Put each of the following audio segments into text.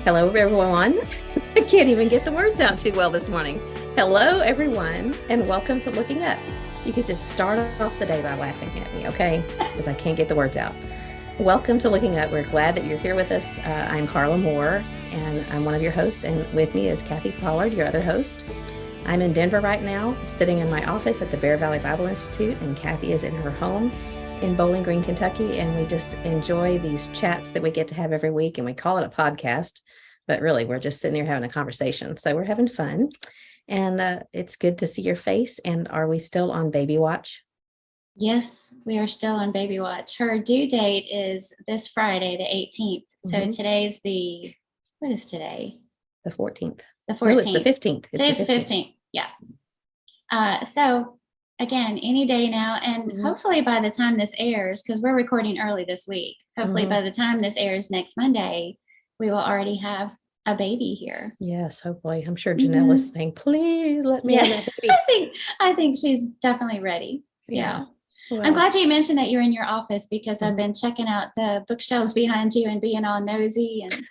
Hello, everyone. I can't even get the words out too well this morning. Hello, everyone, and welcome to Looking Up. You could just start off the day by laughing at me, okay? Because I can't get the words out. Welcome to Looking Up. We're glad that you're here with us. I'm Carla Moore, and I'm one of your hosts, and with me is Kathy Pollard, your other host. I'm in Denver right now, sitting in my office at the Bear Valley Bible Institute, and Kathy is in her home in Bowling Green, Kentucky, and we just enjoy these chats that we get to have every week, and we call it a podcast, but really we're just sitting here having a conversation. So we're having fun, and it's good to see your face. And are we still on baby watch? Yes, we are still on baby watch. Her due date is this Friday, the 18th. So today's what is today? The 14th. The 14th. No, it's the 15th. Today's the 15th. Yeah. So again, any day now, and hopefully by the time this airs, because we're recording early this week, hopefully by the time this airs next Monday, we will already have a baby here. Yes, hopefully. I'm sure Janelle is saying, please let me have that baby. I think she's definitely ready. Yeah. Well, I'm glad you mentioned that you're in your office, because I've been checking out the bookshelves behind you and being all nosy. And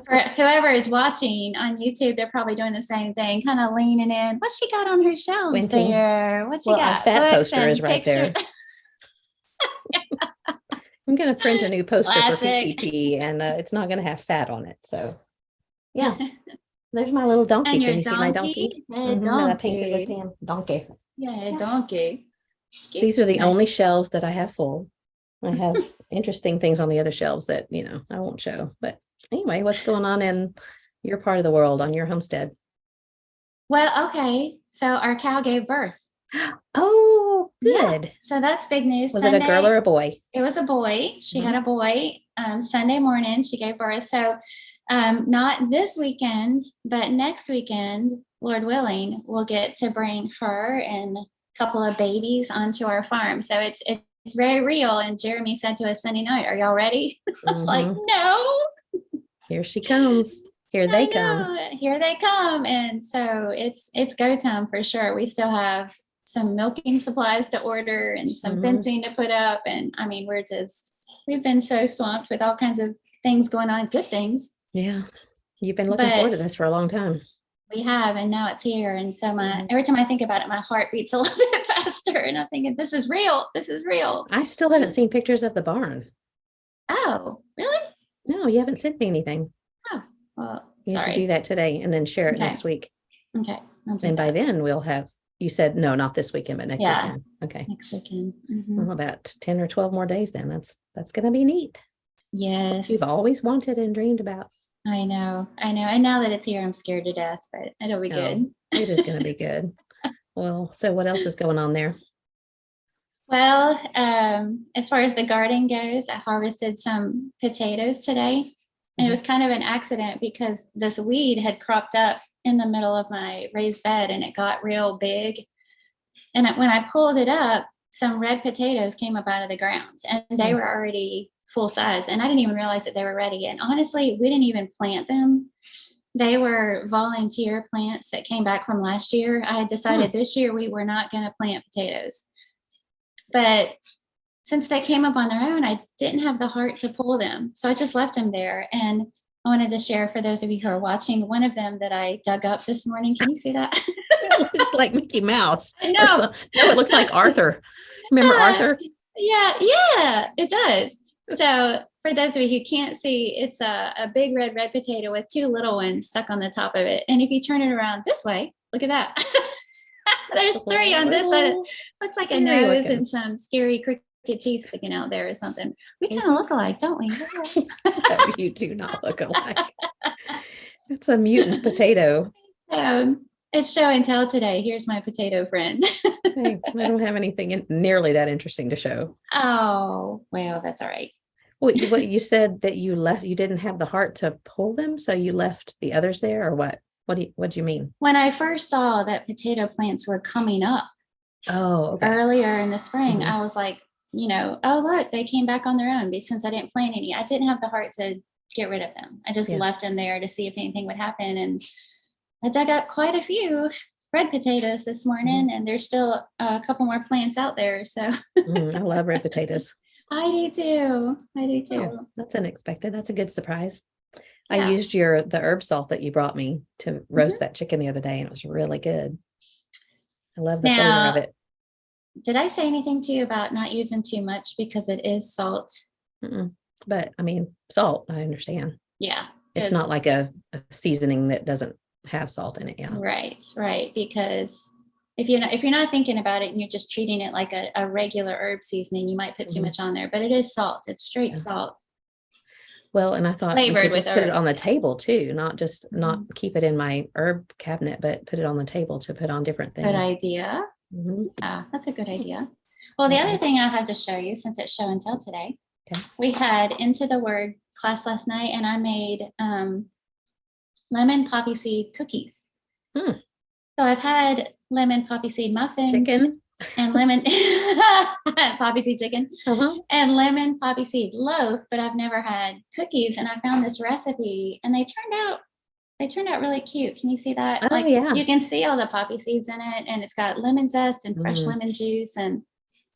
for whoever is watching on YouTube, they're probably doing the same thing, kind of leaning in. What's she got on her shelves there? What she got? Our fat poster is right there. I'm going to print a new poster for PTP, and it's not going to have fat on it. So, yeah. There's my little donkey. And your Can you see my donkey? Donkey. I painted with him. Donkey. Yeah, donkey. These are the only shelves that I have full. I have interesting things on the other shelves that, I won't show. But anyway, what's going on in your part of the world, on your homestead? Well, okay. So our cow gave birth. Oh, good. Yeah. So that's big news. Was it a girl or a boy? It was a boy. She had a boy. Sunday morning, she gave birth. So not this weekend, but next weekend, Lord willing, we'll get to bring her and couple of babies onto our farm. So it's very real. And Jeremy said to us Sunday night, "Are y'all ready?" I was like, "No." Here she comes. Here they come. Here they come. And so it's go time for sure. We still have some milking supplies to order and some fencing to put up. And I mean, we've been so swamped with all kinds of things going on, good things. Yeah. You've been looking forward to this for a long time. We have, and now it's here. And so every time I think about it, my heart beats a little bit faster. And I'm thinking, this is real. This is real. I still haven't seen pictures of the barn. Oh, really? No, you haven't sent me anything. Oh, well, you have to do that today and then share it next week. Okay. And by then we'll have, you said, no, not this weekend, but next weekend. Okay. Next weekend. Well, about 10 or 12 more days then. That's going to be neat. Yes. You've always wanted and dreamed about. I know. And now that it's here, I'm scared to death, but it'll be good. It is going to be good. Well, so what else is going on there? Well, as far as the garden goes, I harvested some potatoes today. And it was kind of an accident because this weed had cropped up in the middle of my raised bed and it got real big. And when I pulled it up, some red potatoes came up out of the ground and they were already full size, and I didn't even realize that they were ready. And honestly, we didn't even plant them. They were volunteer plants that came back from last year. I had decided this year we were not going to plant potatoes, but since they came up on their own, I didn't have the heart to pull them, so I just left them there. And I wanted to share, for those of you who are watching, one of them that I dug up this morning. Can you see that? It's like Mickey Mouse. I know. No, it looks like Arthur. Remember Arthur? Yeah, it does. So for those of you who can't see, it's a big red potato with two little ones stuck on the top of it. And if you turn it around this way, look at that. There's three on this side. Looks like a nose and some scary cricket teeth sticking out there or something. We kind of look alike, don't we? No, you do not look alike. It's a mutant potato. It's show and tell today. Here's my potato friend. Hey, I don't have anything nearly that interesting to show. Oh, well, that's all right. What you said that you didn't have the heart to pull them, so you left the others there, or what? What do you mean? When I first saw that potato plants were coming up earlier in the spring, I was like, oh, look, they came back on their own. But since I didn't plant any, I didn't have the heart to get rid of them. I just left them there to see if anything would happen. And I dug up quite a few red potatoes this morning, and there's still a couple more plants out there. So I love red potatoes. I do too. Oh, that's unexpected. That's a good surprise. I Yeah. used the herb salt that you brought me to roast that chicken the other day, and it was really good. I love the flavor of Now, it. did I say anything to you about not using too much because it is salt? Mm-mm. But I mean, salt, I understand. Yeah. It's not like a seasoning that doesn't have salt in it. Yeah. Right. Because if you're not thinking about it and you're just treating it like a regular herb seasoning, you might put too Mhm. much on there, but it is salt. It's straight Yeah. salt. Well, and I thought we Flavored could with just put it on the herbs. table too, not Mhm. keep it in my herb cabinet, but put it on the table to put on different Good things. idea. Mhm. That's a good idea. Well, the other thing I have to show you, since it's show and tell today, Okay. we had Into the Word class last night, and I made lemon poppy seed cookies. Hmm. So I've had lemon poppy seed muffins Chicken. and lemon poppy seed chicken Uh-huh. and lemon poppy seed loaf, but I've never had cookies. And I found this recipe, and they turned out really cute. Can you see that? Oh, Like, yeah. you can see all the poppy seeds in it, and it's got lemon zest and fresh Mm. lemon juice and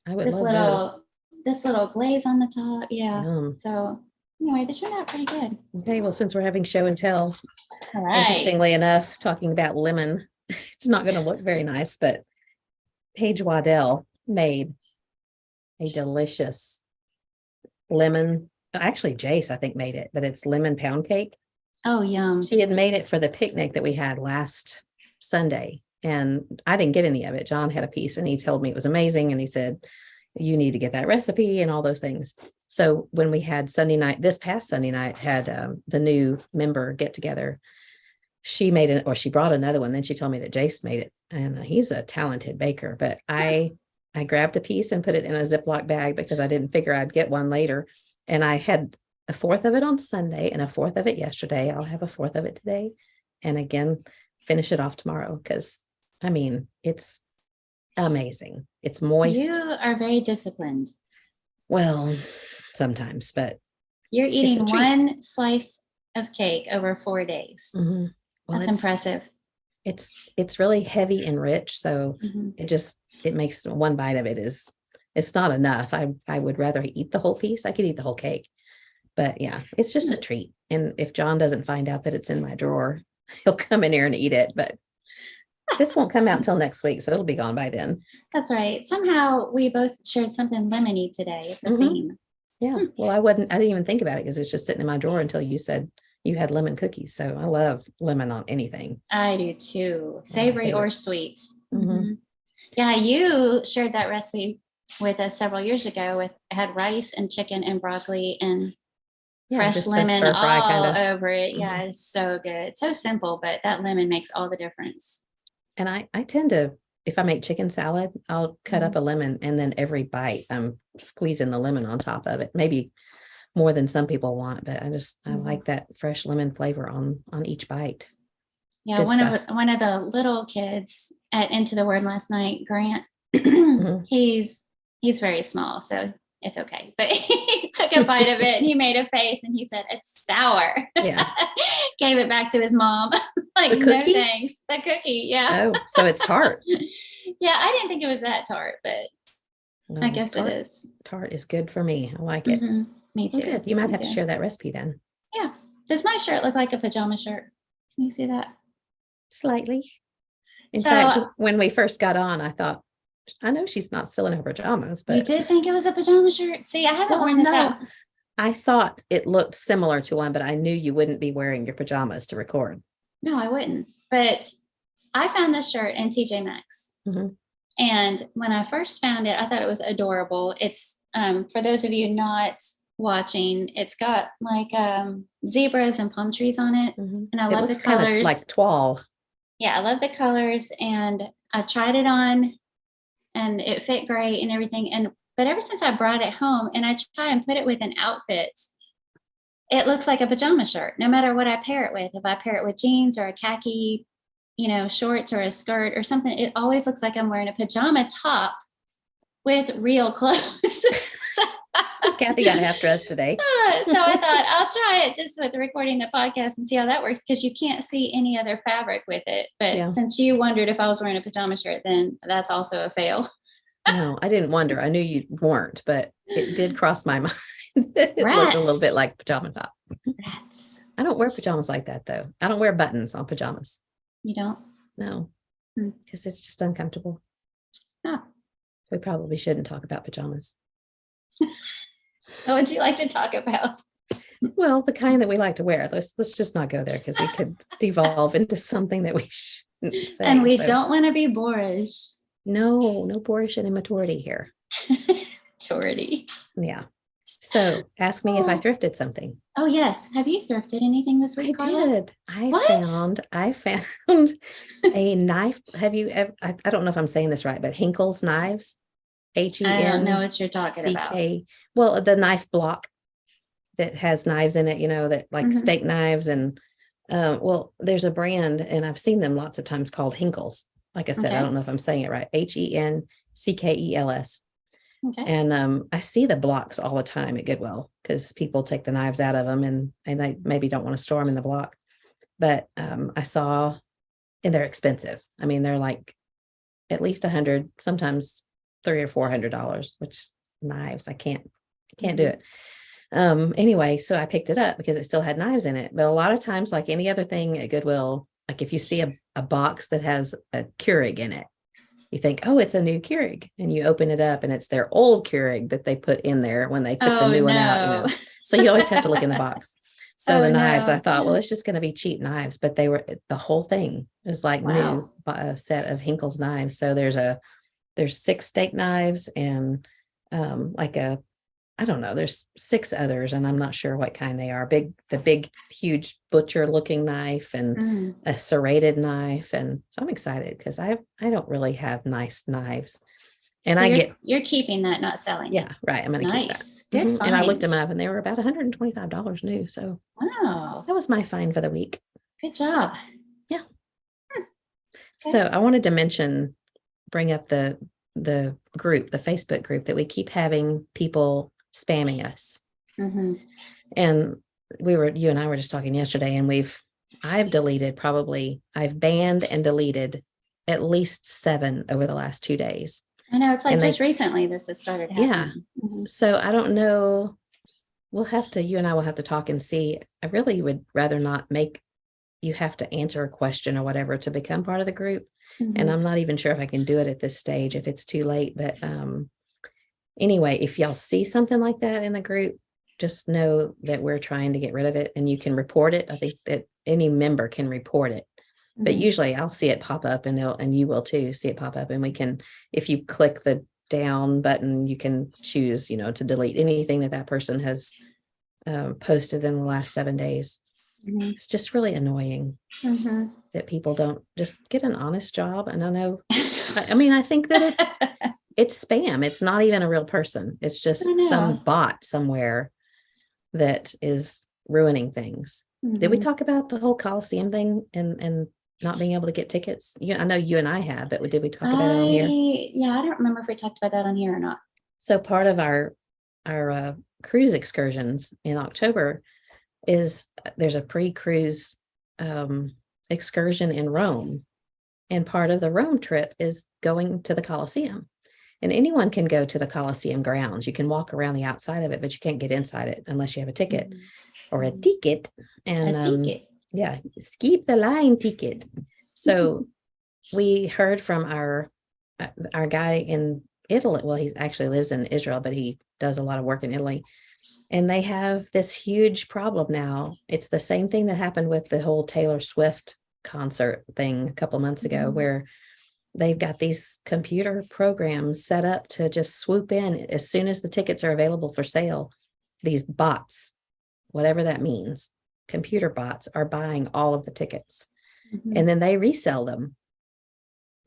I would this love those. little glaze on the top. Yeah. Yum. So anyway, they turned out pretty good. Okay, well, since we're having show and tell, All right. interestingly enough, talking about lemon, it's not going to look very nice, but Paige Waddell made a delicious lemon. Actually, Jace, I think, made it, but it's lemon pound cake. Oh, yum. She had made it for the picnic that we had last Sunday, and I didn't get any of it. John had a piece, and he told me it was amazing, and he said, you need to get that recipe and all those things. So when we had this past Sunday night, had the new member get together, she made it, or she brought another one. Then she told me that Jace made it, and he's a talented baker. But I grabbed a piece and put it in a Ziploc bag because I didn't figure I'd get one later. And I had a fourth of it on Sunday and a fourth of it yesterday. I'll have a fourth of it today, and again, finish it off tomorrow. Because I mean, it's amazing. It's moist. You are very disciplined. Well, sometimes, but you're it's a eating treat. one slice of cake over 4 days. Mm-hmm. Well, That's impressive. It's really heavy and rich, so it makes one bite of it it's not enough. I would rather eat the whole piece. I could eat the whole cake, but yeah, it's just a treat. And if John doesn't find out that it's in my drawer, he'll come in here and eat it. But this won't come out until next week, so it'll be gone by then. That's right. Somehow we both shared something lemony today. It's a theme. Yeah. Well, I didn't even think about it because it's just sitting in my drawer until you said you had lemon cookies. So I love lemon on anything. I do too. Savory or sweet. Mm-hmm. Yeah, you shared that recipe with us several years ago. Had rice and chicken and broccoli and fresh lemon all over it. Yeah, it's so good. So simple, but that lemon makes all the difference. And I tend to, if I make chicken salad, I'll cut up a lemon, and then every bite I'm squeezing the lemon on top of it. Maybe more than some people want, but I like that fresh lemon flavor on each bite. Yeah, one of the little kids at Into the Word last night, Grant, he's very small, so it's okay. But he took a bite of it and he made a face and he said, "It's sour." Yeah. Gave it back to his mom. Like, no thanks. The cookie, yeah. Oh, so it's tart. Yeah, I didn't think it was that tart, but I guess it is. Tart is good for me. I like it. Me too. Good. You might have to share that recipe then. Yeah. Does my shirt look like a pajama shirt? Can you see that? Slightly. In fact, when we first got on, I thought, I know she's not still in her pajamas, but you did think it was a pajama shirt? See, I haven't worn this out. I thought it looked similar to one, but I knew you wouldn't be wearing your pajamas to record. No, I wouldn't. But I found this shirt in TJ Maxx. And when I first found it, I thought it was adorable. It's, for those of you not watching, it's got like zebras and palm trees on it. And I love the colors. Kind of like toile. Yeah, I love the colors. And I tried it on and it fit great and everything. But ever since I brought it home and I try and put it with an outfit, it looks like a pajama shirt, no matter what I pair it with. If I pair it with jeans or a khaki, shorts or a skirt or something, it always looks like I'm wearing a pajama top with real clothes. So Kathy got half dressed today. So I thought I'll try it just with recording the podcast and see how that works, because you can't see any other fabric with it. But since you wondered if I was wearing a pajama shirt, then that's also a fail. No, I didn't wonder. I knew you weren't, but it did cross my mind. It looked a little bit like pajama top. Rats. I don't wear pajamas like that though. I don't wear buttons on pajamas. You don't? No, Hmm. because it's just uncomfortable. Oh. We probably shouldn't talk about pajamas. What would you like to talk about? Well, the kind that we like to wear. Let's just not go there because we could devolve into something that we shouldn't say. And we don't want to be boorish. No boorish and immaturity here. Maturity. Yeah. So ask me if I thrifted something. Oh yes. Have you thrifted anything this week, I Carla? did. What? I found a knife. Have you ever, I don't know if I'm saying this right, but Hinkle's knives. H-E-N-C-K. I don't know what you're talking about. Well, the knife block that has knives in it, you know, that like steak knives and well, there's a brand and I've seen them lots of times called Hinkles. Like I said, Okay. I don't know if I'm saying it right. Henkels. Okay. And I see the blocks all the time at Goodwill because people take the knives out of them and they maybe don't want to store them in the block. But I saw, and they're expensive. I mean, they're like at least $100, sometimes $300 or $400, which knives, I can't do it. Anyway, so I picked it up because it still had knives in it. But a lot of times, like any other thing at Goodwill, like if you see a box that has a Keurig in it, you think, oh, it's a new Keurig. And you open it up and it's their old Keurig that they put in there when they took the new one out, you know. So you always have to look in the box. So the knives, I thought, well, it's just going to be cheap knives, but they were, the whole thing is like new, a set of Hinkle's knives. So there's 6 steak knives and I don't know, there's 6 others and I'm not sure what kind they are. The big, huge butcher looking knife and a serrated knife. And so I'm excited because I don't really have nice knives. And so you're keeping that, not selling. Yeah, right. I'm going to keep that. Good find. And I looked them up and they were about $125 new. So wow, that was my find for the week. Good job. Yeah. Okay. So I wanted to bring up the group, the Facebook group that we keep having people spamming us. And you and I were just talking yesterday and I've banned and deleted at least 7 over the last 2 days. I know, it's like just recently this has started happening. Yeah. So I don't know. You and I will have to talk and see. I really would rather not make you have to answer a question or whatever to become part of the group. And I'm not even sure if I can do it at this stage, if it's too late. But anyway, if y'all see something like that in the group, just know that we're trying to get rid of it and you can report it. I think that any member can report it. But usually I'll see it pop up and you will too see it pop up. And we can, if you click the down button, you can choose, to delete anything that person has posted in the last 7 days. It's just really annoying that people don't just get an honest job. And I know, I think that it's spam. It's not even a real person. It's just some bot somewhere that is ruining things. Did we talk about the whole Coliseum thing and not being able to get tickets? I know you and I have, but did we talk about it on here? Yeah, I don't remember if we talked about that on here or not. So part of our cruise excursions in October there's a pre-cruise excursion in Rome. And part of the Rome trip is going to the Coliseum. And anyone can go to the Coliseum grounds. You can walk around the outside of it, but you can't get inside it unless you have a ticket or a ticket. And yeah, skip the line ticket. So we heard from our guy in Italy. Well, he actually lives in Israel, but he does a lot of work in Italy. And they have this huge problem now. It's the same thing that happened with the whole Taylor Swift concert thing a couple months ago, where they've got these computer programs set up to just swoop in as soon as the tickets are available for sale. These bots, whatever that means, computer bots are buying all of the tickets and then they resell them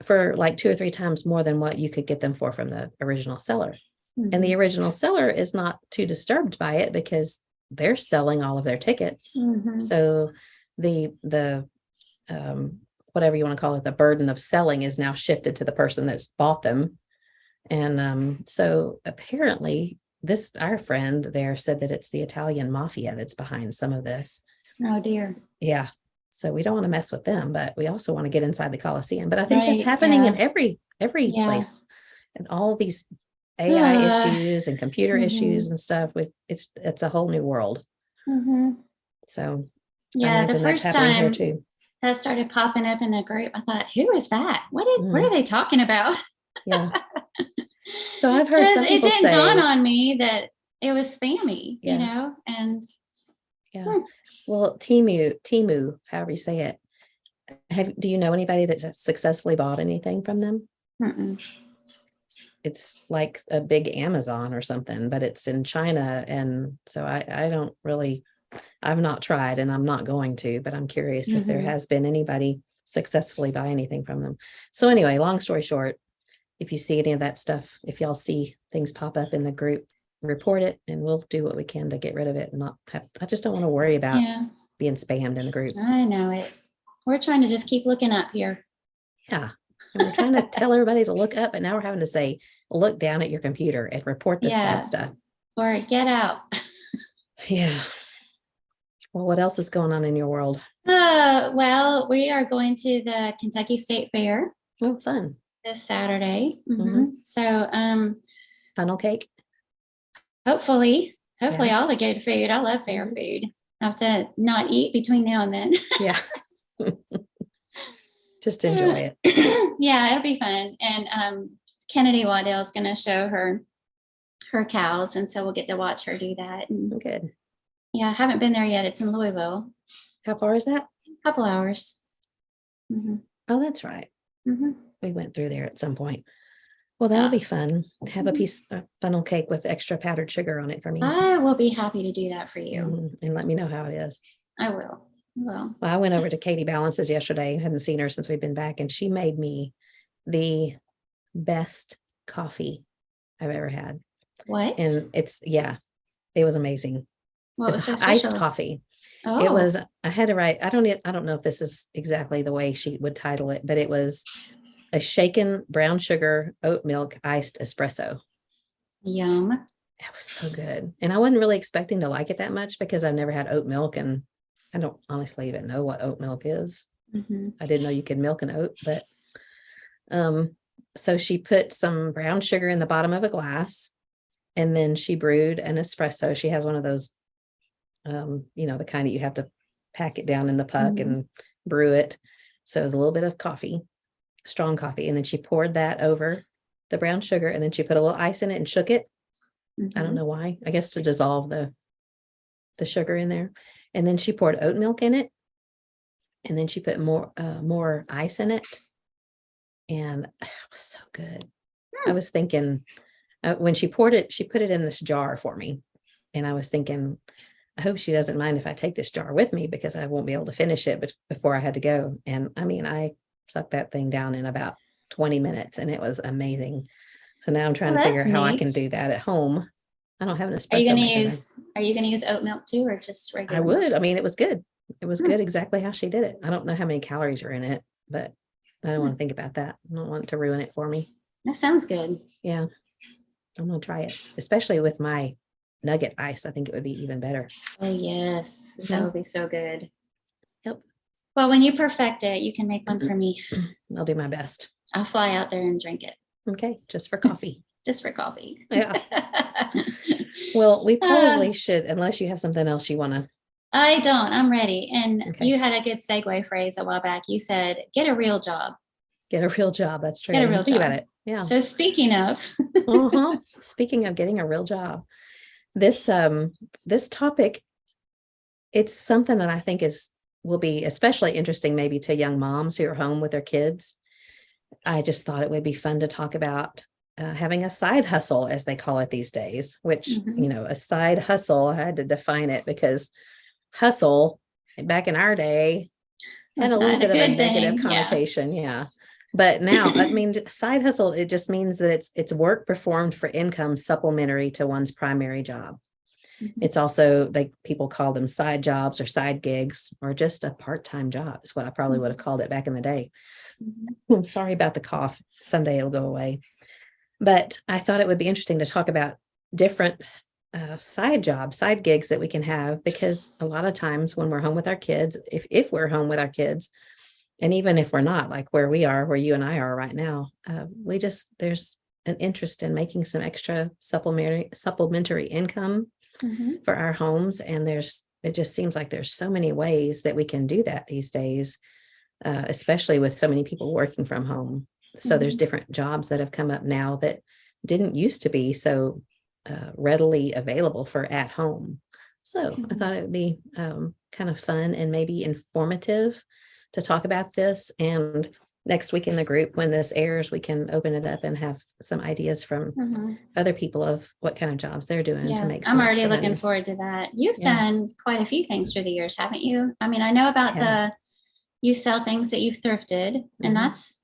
for like 2 or 3 times more than what you could get them for from the original seller. And the original seller is not too disturbed by it because they're selling all of their tickets. So the whatever you want to call it, the burden of selling is now shifted to the person that's bought them. And so apparently our friend there said that it's the Italian mafia that's behind some of this. Oh dear. Yeah. So we don't want to mess with them, but we also want to get inside the Coliseum. But I think that's happening in every place, and all these AI issues and computer issues and stuff. It's a whole new world. So Yeah, the imagine that's first happening here time too. that started popping up in the group, I thought, who is that? What are Mhm. they talking about? Yeah. So I've heard Because some it people didn't dawn say, on me that it was spammy, yeah, and yeah. hmm, Well, Timu, however you say it. Do you know anybody that's successfully bought anything from them? mm-mm. It's like a big Amazon or something, but it's in China. And so I don't really, I've not tried and I'm not going to, but I'm curious if there Mhm. has been anybody successfully buy anything from them. So anyway, long story short, if you see any of that stuff, if y'all see things pop up in the group, report it and we'll do what we can to get rid of it and not have, I just don't want to worry about Yeah, being spammed in the group. I know it. We're trying to just keep looking up here. Yeah. And we're trying to tell everybody to look up, but now we're having to say, look down at your computer and report this Yeah, bad stuff. or get out. Yeah. Well, what else is going on in your world? Well, we are going to the Kentucky State Fair Oh, fun. this Saturday. Mhm. So, Funnel cake. hopefully Yeah. all the good food. I love fair food. I have to not eat between now and then. Yeah. Just enjoy it. Yeah, it'll be fun. And Kennedy Waddell is going to show her cows, and so we'll get to watch her do that. And Good. yeah, I haven't been there yet. It's in Louisville. How far is that? A couple hours. hmm Oh, that's right. hmm We went through there at some point. Well, that'll be fun. Have a piece of funnel cake with extra powdered sugar on it for me. I will be happy to do that for you. And let me know how it is. I will. Well, I went over to Katie Balance's yesterday. Hadn't seen her since we've been back, and she made me the best coffee I've ever had. What? And it was amazing. What It's was so iced special? coffee. Oh, It was, I had to write, I don't know if this is exactly the way she would title it, but it was a shaken brown sugar oat milk iced espresso. yum. It was so good. And I wasn't really expecting to like it that much because I've never had oat milk and I don't honestly even know what oat milk is. hmm I didn't know you could milk an oat, but so she put some brown sugar in the bottom of a glass and then she brewed an espresso. She has one of those, the kind that you have to pack it down in the puck and brew it. So it was a little bit of coffee, strong coffee. And then she poured that over the brown sugar and then she put a little ice in it and shook it. I don't know why, I guess to dissolve the sugar in there. And then she poured oat milk in it. And then she put more ice in it. And it was so good. I was thinking when she poured it, she put it in this jar for me. And I was thinking, I hope she doesn't mind if I take this jar with me because I won't be able to finish it before I had to go. And I mean, I sucked that thing down in about 20 minutes and it was amazing. So now I'm trying to figure out how I can do that at home. I don't have an espresso maker. Are you going to use oat milk too, or just regular? I would. Milk? I mean, it was good. It was good exactly how she did it. I don't know how many calories are in it, but I don't want to think about that. I don't want it to ruin it for me. That sounds good. Yeah. I'm going to try it, especially with my nugget ice. I think it would be even better. Oh, yes. That would be so good. Yep. Well, when you perfect it, you can make one for me. I'll do my best. I'll fly out there and drink it. Okay. Just for coffee. Just for coffee. Yeah. Well, we probably should, unless you have something else you want to. I don't. I'm ready. And Okay. you had a good segue phrase a while back. You said, get a real job. Get a real job. That's true. Get a real Think job. about it. Yeah. So speaking of. Speaking of getting a real job, this topic, it's something that I think will be especially interesting maybe to young moms who are home with their kids. I just thought it would be fun to talk about having a side hustle, as they call it these days, which, a side hustle, I had to define it because hustle back in our day had a little bit of a negative connotation. Yeah. But now, I mean, side hustle, it just means that it's work performed for income supplementary to one's primary job. It's also, people call them side jobs or side gigs or just a part-time job is what I probably would have called it back in the day. I'm sorry about the cough. Someday it'll go away. But I thought it would be interesting to talk about different side jobs, side gigs that we can have, because a lot of times when we're home with our kids, if we're home with our kids, and even if we're not, like where we are, where you and I are right now, there's an interest in making some extra supplementary income for our homes. And there's it just seems like there's so many ways that we can do that these days, especially with so many people working from home. So there's different jobs that have come up now that didn't used to be so readily available for at home. So I thought it would be kind of fun and maybe informative to talk about this. And next week in the group, when this airs, we can open it up and have some ideas from other people of what kind of jobs they're doing to make some I'm already extra looking money. forward to that. You've done quite a few things through the years, haven't you? I mean, I know about you sell things that you've thrifted, and that's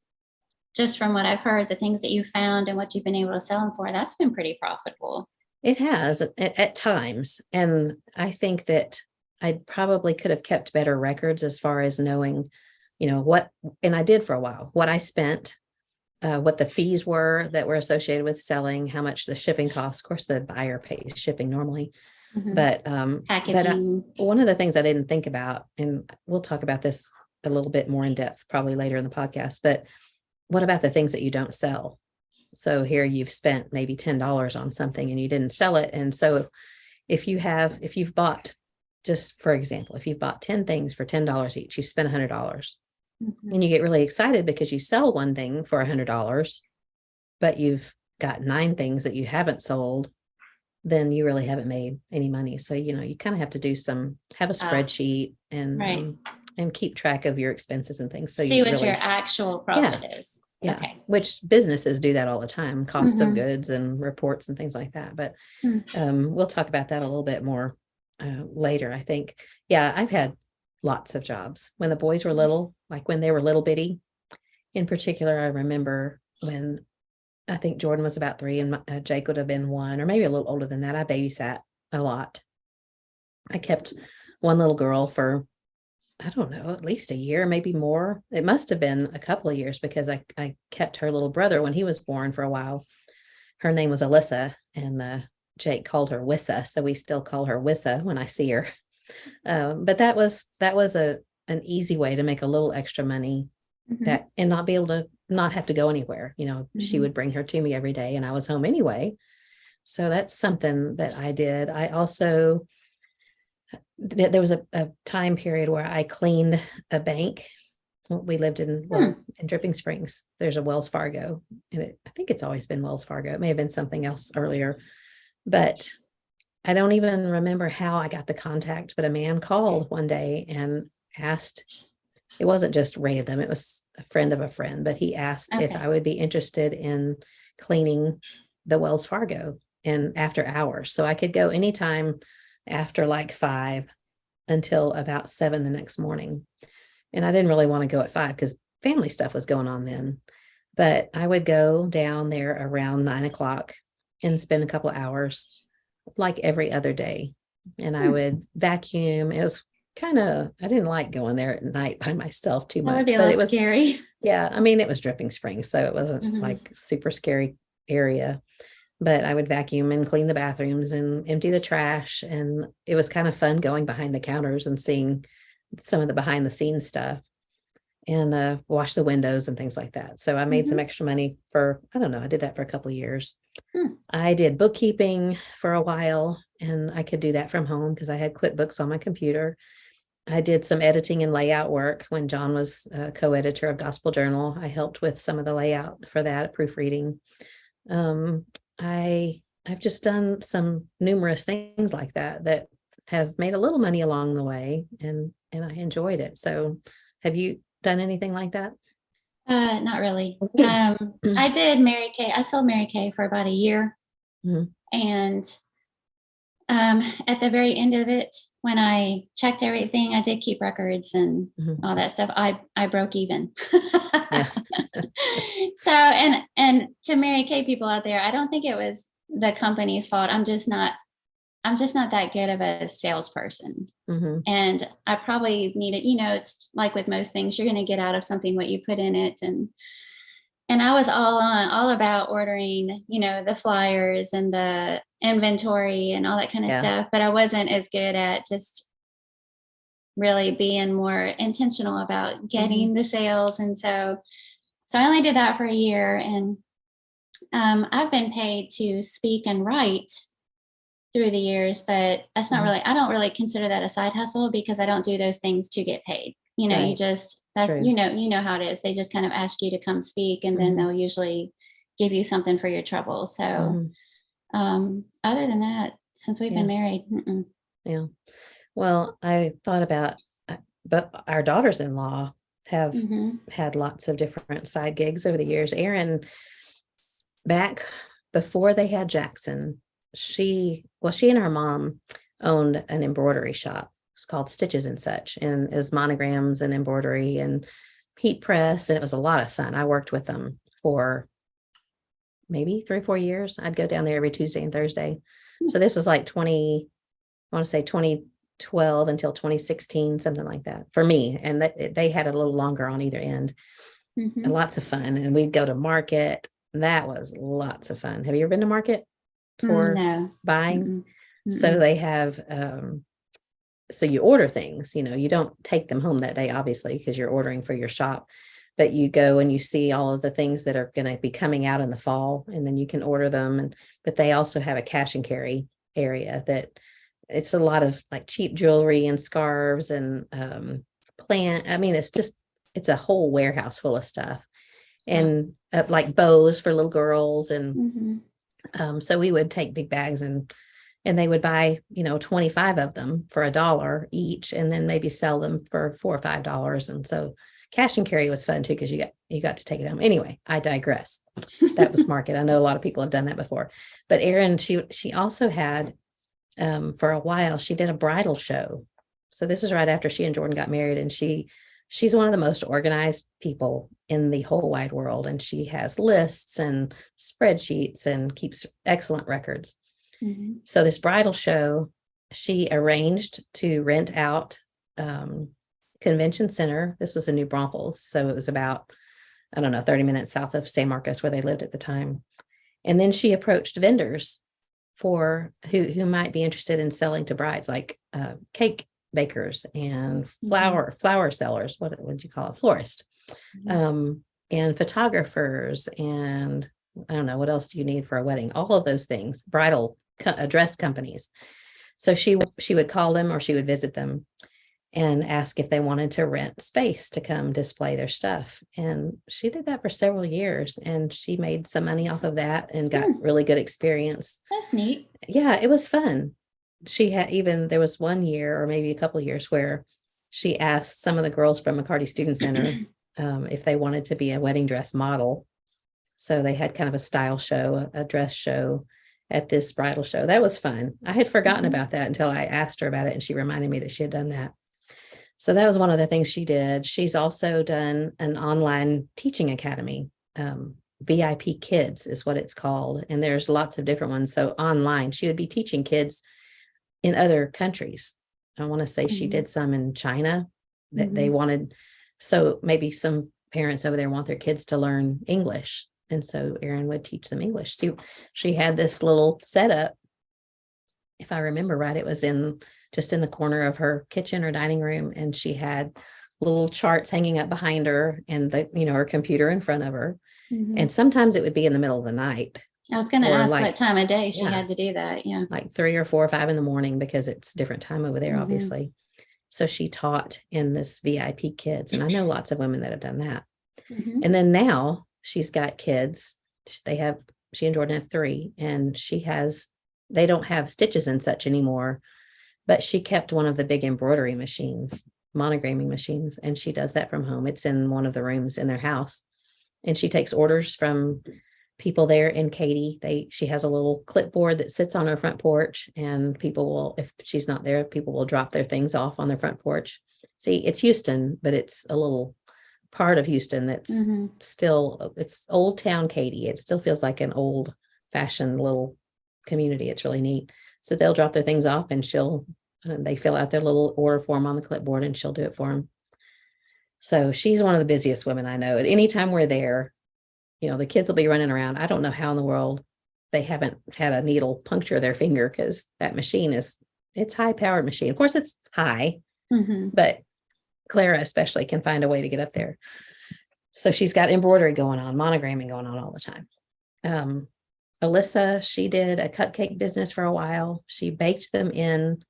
just from what I've heard, the things that you found and what you've been able to sell them for, that's been pretty profitable. It has at times. And I think that I probably could have kept better records as far as knowing, what, and I did for a while, what I spent, what the fees were that were associated with selling, how much the shipping costs. Of course, the buyer pays shipping normally, but Packaging. One of the things I didn't think about, and we'll talk about this a little bit more in depth probably later in the podcast, but what about the things that you don't sell? So here you've spent maybe $10 on something and you didn't sell it. And so if you've bought, just for example, if you've bought 10 things for $10 each, you spent $100 and you get really excited because you sell one thing for $100, but you've got 9 things that you haven't sold, then you really haven't made any money. So, you kind of have to have a spreadsheet and keep track of your expenses and things. So see what your actual profit is. Yeah. Okay. Which businesses do that all the time, cost of goods and reports and things like that. But we'll talk about that a little bit more later, I think. Yeah, I've had lots of jobs when the boys were little, like when they were little bitty. In particular, I remember when I think Jordan was about 3 and Jake would have been 1 or maybe a little older than that. I babysat a lot. I kept one little girl for, I don't know, at least a year, maybe more. It must have been a couple of years because I kept her little brother when he was born for a while. Her name was Alyssa and Jake called her Wissa. So we still call her Wissa when I see her. But that was an easy way to make a little extra money and not be able to not have to go anywhere. She would bring her to me every day and I was home anyway. So that's something that I did. I also, there was a time period where I cleaned a bank. We lived in Dripping Springs. There's a Wells Fargo, and I think it's always been Wells Fargo. It may have been something else earlier, but I don't even remember how I got the contact, but a man called one day and asked, it wasn't just random, it was a friend of a friend, but he asked if I would be interested in cleaning the Wells Fargo and after hours. So I could go anytime after like 5 until about 7 the next morning. And I didn't really want to go at 5 because family stuff was going on then. But I would go down there around 9 o'clock and spend a couple of hours like every other day. And I would vacuum. It was I didn't like going there at night by myself too much. That would be a little scary. Yeah. I mean, it was Dripping Springs, so it wasn't like super scary area. But I would vacuum and clean the bathrooms and empty the trash. And it was kind of fun going behind the counters and seeing some of the behind the scenes stuff and wash the windows and things like that. So I made some extra money I did that for a couple of years. I did bookkeeping for a while and I could do that from home because I had QuickBooks on my computer. I did some editing and layout work when John was co-editor of Gospel Journal. I helped with some of the layout for that, proofreading. I've just done some numerous things like that have made a little money along the way, and I enjoyed it. So have you done anything like that? Not really. I did Mary Kay. I sold Mary Kay for about a year. And at the very end of it, when I checked everything, I did keep records and all that stuff. I broke even. So, and to Mary Kay people out there, I don't think it was the company's fault. I'm just not that good of a salesperson. And I probably needed, it's like with most things, you're going to get out of something what you put in it. And I was all about ordering, the flyers and the inventory and all that kind of stuff, but I wasn't as good at just really being more intentional about getting the sales. And so I only did that for a year, and I've been paid to speak and write through the years, but that's not Mhm. really, I don't really consider that a side hustle because I don't do those things to get paid. You know, you Right. just, that's, True. you know how it is. They just kind of ask you to come speak and then Mhm. they'll usually give you something for your trouble. So, Mhm. other than that, since we've been Yeah. married, Yeah. Well, I thought about, but our daughters-in-law have mm-hmm, had lots of different side gigs over the years. Erin, back before they had Jackson, she and her mom owned an embroidery shop. It's called Stitches and Such, and it was monograms and embroidery and heat press, and it was a lot of fun. I worked with them for maybe 3 or 4 years. I'd go down there every Tuesday and Thursday. So this was like 20, I want to say 2012 until 2016, something like that for me. And they had a little longer on either end, and mm-hmm. lots of fun. And we'd go to market. That was lots of fun. Have you ever been to market for No. buying? Mm-mm. So Mm-mm. they have, so you order things, you don't take them home that day, obviously, because you're ordering for your shop, but you go and you see all of the things that are going to be coming out in the fall, and then you can order them. But they also have a cash and carry area that it's a lot of like cheap jewelry and scarves and I mean, it's a whole warehouse full of stuff, Wow. and like bows for little girls. And Mm-hmm. so we would take big bags, and they would buy 25 of them for $1 each, and then maybe sell them for $4 or $5. And so cash and carry was fun too, because you got to take it home. Anyway, I digress. That was market. I know a lot of people have done that before, but Erin, she also had, for a while, she did a bridal show. So this is right after she and Jordan got married, and she's one of the most organized people in the whole wide world, and she has lists and spreadsheets and keeps excellent records. Mm-hmm. So this bridal show, she arranged to rent out, convention center. This was in New Braunfels, so it was about, I don't know, 30 minutes south of San Marcos, where they lived at the time. And then she approached vendors for who might be interested in selling to brides, like cake bakers and Mm-hmm. flower sellers. What would you call it? Florist, Mm-hmm. um, and photographers, and I don't know, what else do you need for a wedding? All of those things, bridal dress companies. So she would call them, or she would visit them and ask if they wanted to rent space to come display their stuff. And she did that for several years, and she made some money off of that and got Hmm. really good experience. That's neat. Yeah, it was fun. There was one year or maybe a couple of years where she asked some of the girls from McCarty Student Center, if they wanted to be a wedding dress model. So they had kind of a style show, a dress show at this bridal show. That was fun. I had forgotten Mm-hmm. about that until I asked her about it, and she reminded me that she had done that. So that was one of the things she did. She's also done an online teaching academy. VIP Kids is what it's called. And there's lots of different ones. So online, she would be teaching kids in other countries. I want to say she Mm-hmm. did some in China that they Mm-hmm. wanted. So maybe some parents over there want their kids to learn English. And so Erin would teach them English. She had this little setup. If I remember right, it was just in the corner of her kitchen or dining room. And she had little charts hanging up behind her, and her computer in front of her. Mm-hmm. And sometimes it would be in the middle of the night, I was going to or ask what like, time of day she yeah, had to do that. Yeah. like 3 or 4 or 5 in the morning, because it's different time over there, Mm-hmm. obviously. So she taught in this VIP Kids, and I know lots of women that have done that. Mm-hmm. And then now she's got kids. She and Jordan have 3, and they don't have Stitches and Such anymore, but she kept one of the big embroidery machines, monogramming machines, and she does that from home. It's in one of the rooms in their house, and she takes orders from people there in Katy. She has a little clipboard that sits on her front porch, and if she's not there, people will drop their things off on their front porch. See, it's Houston, but it's a little part of Houston that's Mm-hmm. it's Old Town Katy. It still feels like an old fashioned little community. It's really neat. So they'll drop their things off, and they fill out their little order form on the clipboard, and she'll do it for them. So she's one of the busiest women I know. At any time we're there, the kids will be running around. I don't know how in the world they haven't had a needle puncture their finger, because that machine it's high powered machine. Of course, it's high, Mm-hmm. but Clara especially can find a way to get up there. So she's got embroidery going on, monogramming going on all the time. Alyssa, she did a cupcake business for a while. She baked them in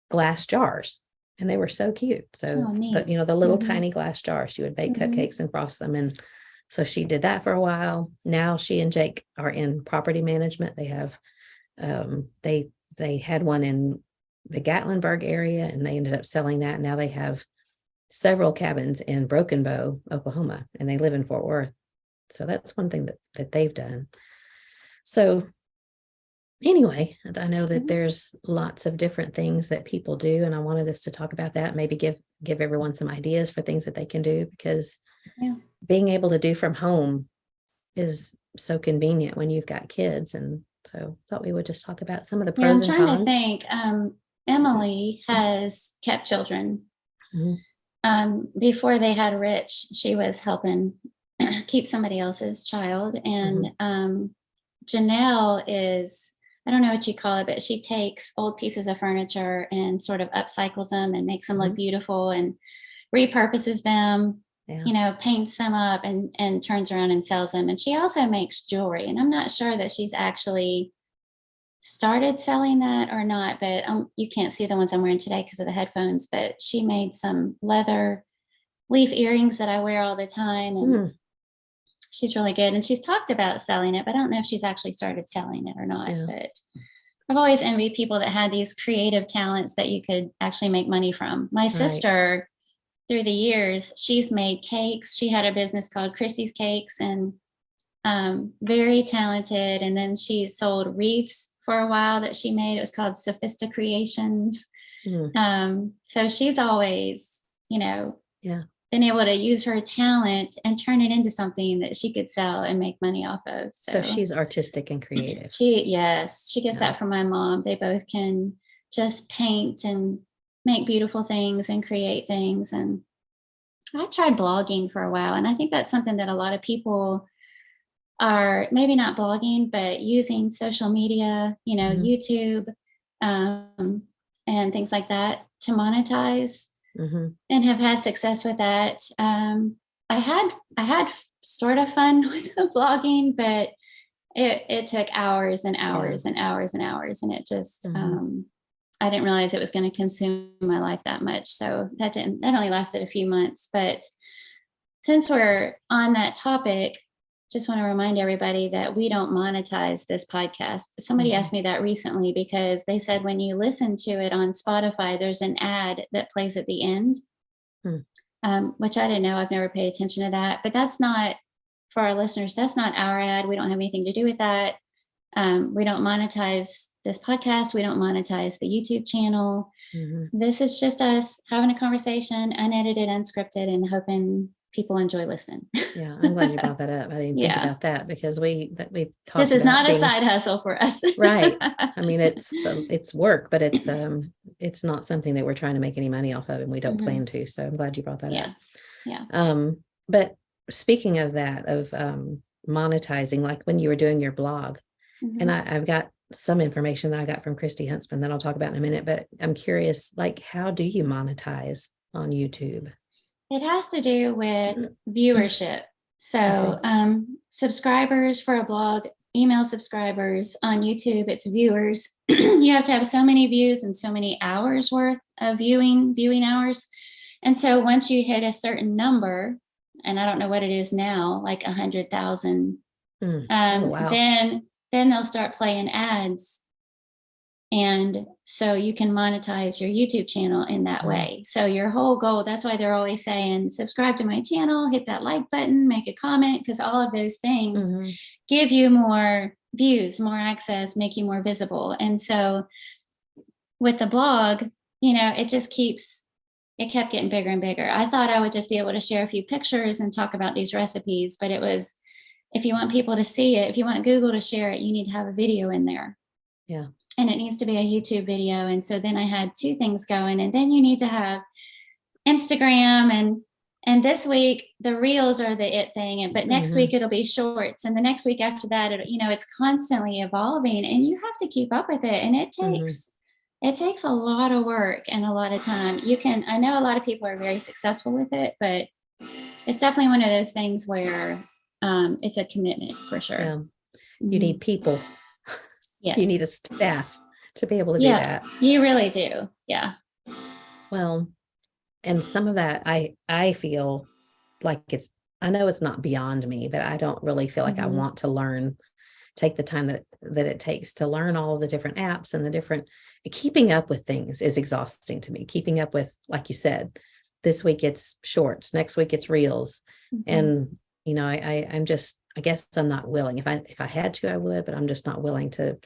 glass jars, and they were so cute. So, Oh, neat. the little Mhm. tiny glass jars, she would bake Mhm. cupcakes and frost them. And so she did that for a while. Now she and Jake are in property management. They have, they had one in the Gatlinburg area, and they ended up selling that. Now they have several cabins in Broken Bow, Oklahoma, and they live in Fort Worth. So that's one thing that they've done. So anyway, I know that Mhm. there's lots of different things that people do, and I wanted us to talk about that, maybe give everyone some ideas for things that they can do, because Yeah. being able to do from home is so convenient when you've got kids. And so thought we would just talk about some of the Yeah, I'm pros and trying to cons. think. Emily has kept children. Mhm. Before they had Rich, she was helping keep somebody else's child. And Janelle is, I don't know what you call it, but she takes old pieces of furniture and sort of upcycles them and makes them look beautiful and repurposes them, Yeah. paints them up and turns around and sells them. And she also makes jewelry. And I'm not sure that she's actually started selling that or not, but you can't see the ones I'm wearing today because of the headphones, but she made some leather leaf earrings that I wear all the time. And she's really good. And she's talked about selling it, but I don't know if she's actually started selling it or not. Yeah. But I've always envied people that had these creative talents that you could actually make money from. My sister, through the years, she's made cakes. She had a business called Chrissy's Cakes, and very talented. And then she sold wreaths for a while that she made. It was called Sophista Creations. So she's always, been able to use her talent and turn it into something that she could sell and make money off of. So she's artistic and creative. She gets that from my mom. They both can just paint and make beautiful things and create things. And I tried blogging for a while, and I think that's something that a lot of people are maybe not blogging, but using social media, YouTube, and things like that to monetize, and have had success with that. I had sort of fun with the blogging, but it took hours and hours and hours and hours, and it just I didn't realize it was going to consume my life that much. So that only lasted a few months. But since we're on that topic, just want to remind everybody that we don't monetize this podcast. Somebody asked me that recently, because they said when you listen to it on Spotify, there's an ad that plays at the end, which I didn't know. I've never paid attention to that. But that's not, for our listeners, that's not our ad. We don't have anything to do with that. We don't monetize this podcast. We don't monetize the YouTube channel. This is just us having a conversation, unedited, unscripted, and hoping people enjoy listening. Yeah, I'm glad you brought that up. I didn't think about that, because we've talked. This is not a side hustle for us, right? I mean, it's work, but it's not something that we're trying to make any money off of, and we don't plan to. So I'm glad you brought that up. Yeah. But speaking of that, of monetizing, like when you were doing your blog, and I've got some information that I got from Christy Huntsman that I'll talk about in a minute, but I'm curious, like, how do you monetize on YouTube? It has to do with viewership. So subscribers for a blog, email subscribers. On YouTube, it's viewers. You have to have so many views and so many hours worth of viewing hours. And so once you hit a certain number, and I don't know what it is now, like 100,000, then they'll start playing ads. And so you can monetize your YouTube channel in that way. So your whole goal, that's why they're always saying, subscribe to my channel, hit that like button, make a comment, because all of those things give you more views, more access, make you more visible. And so with the blog, it kept getting bigger and bigger. I thought I would just be able to share a few pictures and talk about these recipes, but it was, if you want people to see it, if you want Google to share it, you need to have a video in there. Yeah. And it needs to be a YouTube video. And so then I had two things going, and then you need to have Instagram, and this week the reels are the it thing, but next week it'll be shorts, and the next week after that, it's constantly evolving, and you have to keep up with it. And it takes a lot of work and a lot of time. I know a lot of people are very successful with it, but it's definitely one of those things where it's a commitment for sure. Yeah. You need people You need a Yes. staff to be able to do Yeah, that. you really do. Yeah. Well, and some of that I feel like I know it's not beyond me, but I don't really feel like I Mhm. want to learn, take the time that it takes to learn all of the different apps and the different keeping up with things is exhausting to me. Keeping up with, like you said, this week it's shorts, next week it's reels. Mhm. And I'm just, I guess I'm not willing. If I had to, I would, but I'm just not willing to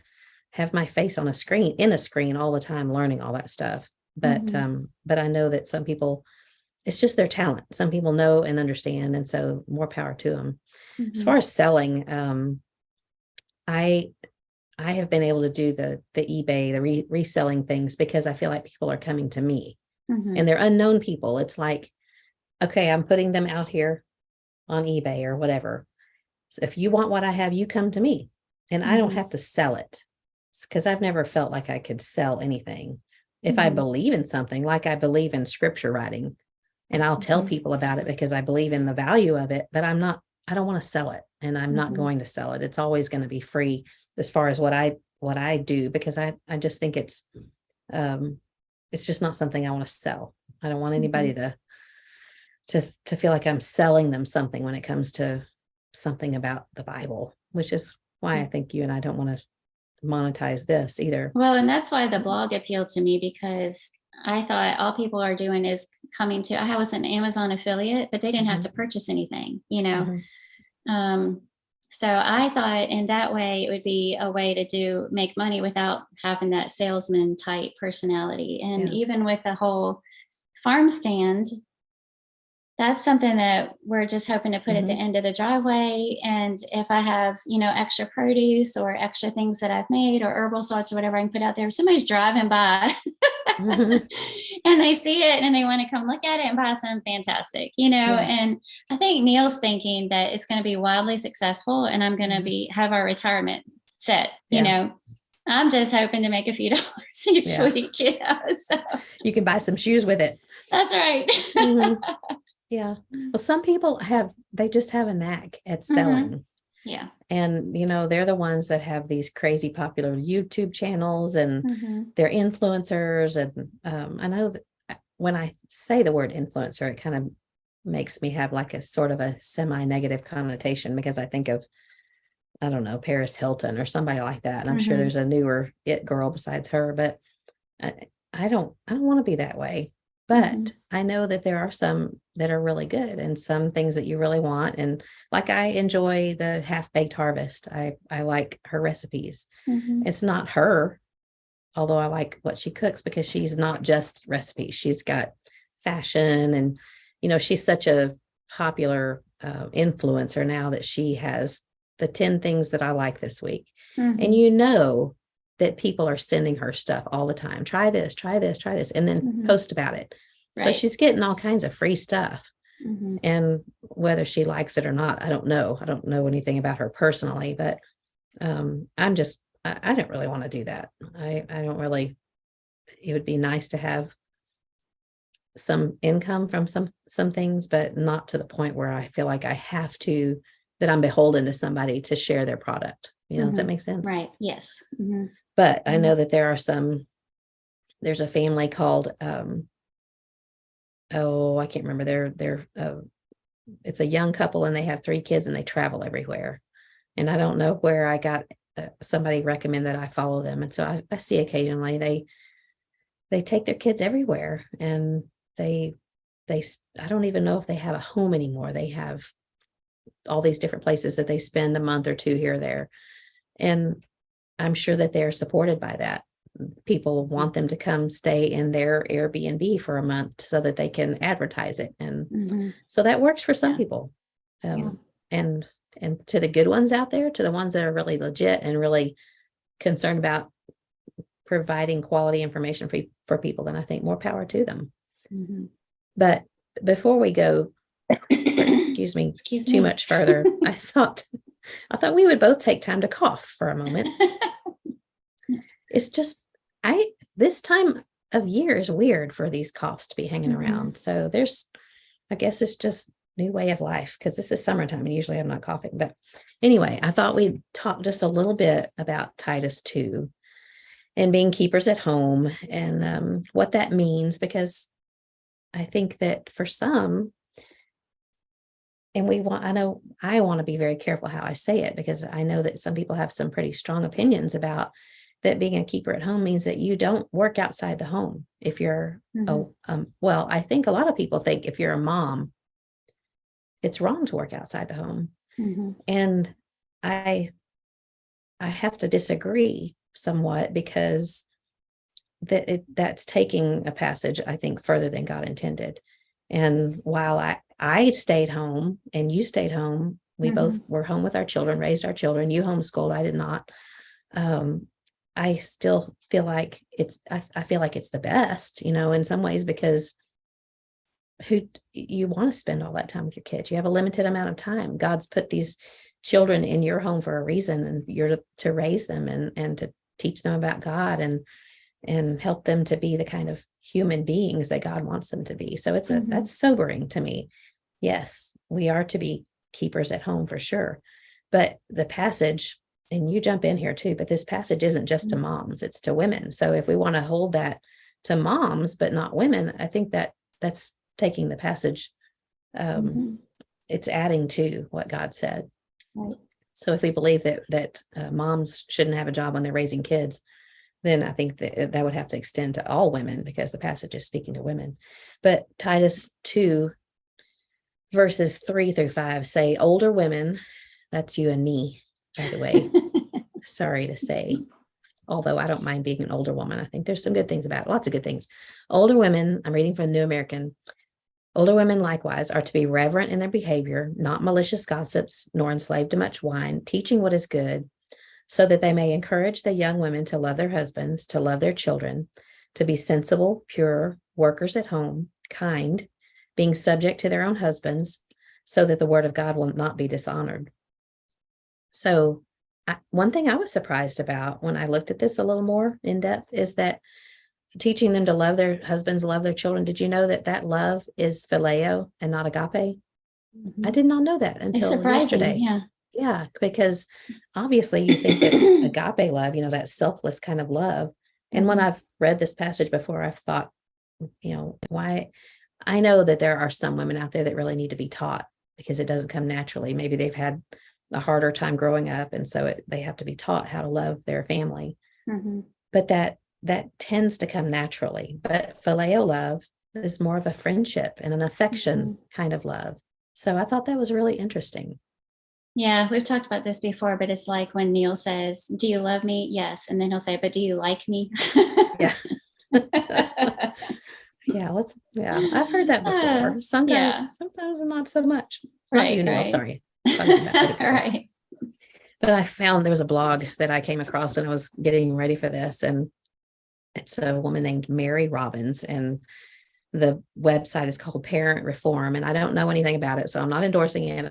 have my face on a screen in a screen all the time learning all that stuff. Mhm. But I know that some people, it's just their talent. Some people know and understand, and so more power to them. As far Mhm. as selling, I I have been able to do the eBay, the reselling things because I feel like people are coming to me and Mhm. they're unknown people. It's like, okay, I'm putting them out here on eBay or whatever. So if you want what I have, you come to me and I don't Mhm. have to sell it because I've never felt like I could sell anything. If I Mhm. believe in something, like I believe in scripture writing, and I'll tell Mhm. people about it because I believe in the value of it, but I don't want to sell it and I'm not Mhm. going to sell it. It's always going to be free as far as what I do because I just think um it's just not something I want to sell. I don't want anybody Mhm. to feel like I'm selling them something when it comes to something about the Bible, which is why I think you and I don't want to monetize this either. Well, and that's why the blog appealed to me because I thought all people are doing is coming to. I was an Amazon affiliate, but they didn't have Mhm, to purchase anything, you know. mhm. Um, so I thought in that way it would be a way to make money without having that salesman type personality. And Yeah. even with the whole farm stand, that's something that we're just hoping to put at the Mhm. end of the driveway. And if I have, extra produce or extra things that I've made or herbal salts or whatever I can put out there, if somebody's driving by Mhm. and they see it and they want to come look at it and buy some, fantastic. Yeah. And I think Neil's thinking that it's going to be wildly successful and I'm going to Mhm. be have our retirement set, Yeah. I'm just hoping to make a few dollars each Yeah. week. So You can buy some shoes with it. that's right. Mhm. Yeah. Well, some people they just have a knack at Hmm. selling. Yeah. And, they're the ones that have these crazy popular YouTube channels and Hmm. they're influencers. And I know that when I say the word influencer, it kind of makes me have like a sort of a semi-negative connotation because I think of, I don't know, Paris Hilton or somebody like that. And I'm sure Hmm. there's a newer it girl besides her, but I, I don't want to be that way. Hmm. But I know that there are some that are really good and some things that you really want. And like I enjoy the half baked harvest. I like her recipes. Hmm. It's not her, although I like what she cooks because she's not just recipes. She's got fashion and she's such a popular influencer now that she has the 10 things that I like this week. And Hmm. that people are sending her stuff all the time. Try this, try this, try this, and then Hmm. post about it. So Right. she's getting all kinds of free stuff. Hmm. And whether she likes it or not, I don't know. I don't know anything about her personally, but I don't really want to do that. I don't really, it would be nice to have some income from some things, but not to the point where I feel like I have to, that I'm beholden to somebody to share their product. Does that Hmm. make sense? Right. Yes. Hmm. But I Hmm. know that there's a family called oh, I can't remember. It's a young couple and they have 3 kids and they travel everywhere. And I don't know where I got somebody recommend that I follow them. And so I see occasionally they take their kids everywhere and they I don't even know if they have a home anymore. They have all these different places that they spend a month or two here or there. And I'm sure that they're supported by that. People want them to come stay in their Airbnb for a month so that they can advertise it. And Hmm. so that works for some Yeah. people. Yeah. Um, and to the good ones out there, to the ones that are really legit and really concerned about providing quality information for people, then I think more power to them. Hmm. But before we go, excuse me, Excuse too me. much further, I thought we would both take time to cough for a moment. It's just this time of year is weird for these coughs to be hanging Hmm. around. So I guess it's just new way of life, because this is summertime and usually I'm not coughing. But anyway, I thought we'd talk just a little bit about Titus 2 and being keepers at home and what that means, because I think that for some, and I want to be very careful how I say it, because I know that some people have some pretty strong opinions about that being a keeper at home means that you don't work outside the home. If you're, well, I think a lot of people think if you're a mom, it's wrong to work outside the home. And I have to disagree somewhat, because that's taking a passage, I think, further than God intended. And while I stayed home and you stayed home, we both were home with our children, raised our children. You homeschooled, I did not. I still feel like I feel like it's the best, in some ways, because you want to spend all that time with your kids. You have a limited amount of time. God's put these children in your home for a reason, and you're to raise them and to teach them about God and help them to be the kind of human beings that God wants them to be. So that's sobering to me. Yes, we are to be keepers at home for sure. But the passage, and you jump in here too, but this passage isn't just to moms, it's to women. So if we want to hold that to moms, but not women, I think that's taking the passage. It's adding to what God said. Right. So if we believe that moms shouldn't have a job when they're raising kids, then I think that would have to extend to all women, because the passage is speaking to women. But Titus 2, verses 3-5 say, older women, that's you and me, by the way, sorry to say, although I don't mind being an older woman. I think there's some good things about it, lots of good things. Older women, I'm reading from New American. Older women likewise are to be reverent in their behavior, not malicious gossips, nor enslaved to much wine, teaching what is good, so that they may encourage the young women to love their husbands, to love their children, to be sensible, pure, workers at home, kind, being subject to their own husbands, so that the word of God will not be dishonored. So one thing I was surprised about when I looked at this a little more in depth is that teaching them to love their husbands, love their children. Did you know that love is phileo and not agape? I did not know that until yesterday. Yeah, because obviously you think that agape love, that selfless kind of love. And when I've read this passage before, I've thought, why? I know that there are some women out there that really need to be taught, because it doesn't come naturally. Maybe they've had a harder time growing up, and so they have to be taught how to love their family. But that tends to come naturally. But phileo love is more of a friendship and an affection kind of love. So I thought that was really interesting. Yeah, we've talked about this before, but it's like when Neil says, do you love me? Yes. And then he'll say, but do you like me? Yeah. I've heard that before. Sometimes not so much. Right. Neil, right. sorry. Right. But I found there was a blog that I came across when I was getting ready for this, and it's a woman named Mary Robbins, and the website is called Parent Reform, and I don't know anything about it, so I'm not endorsing it.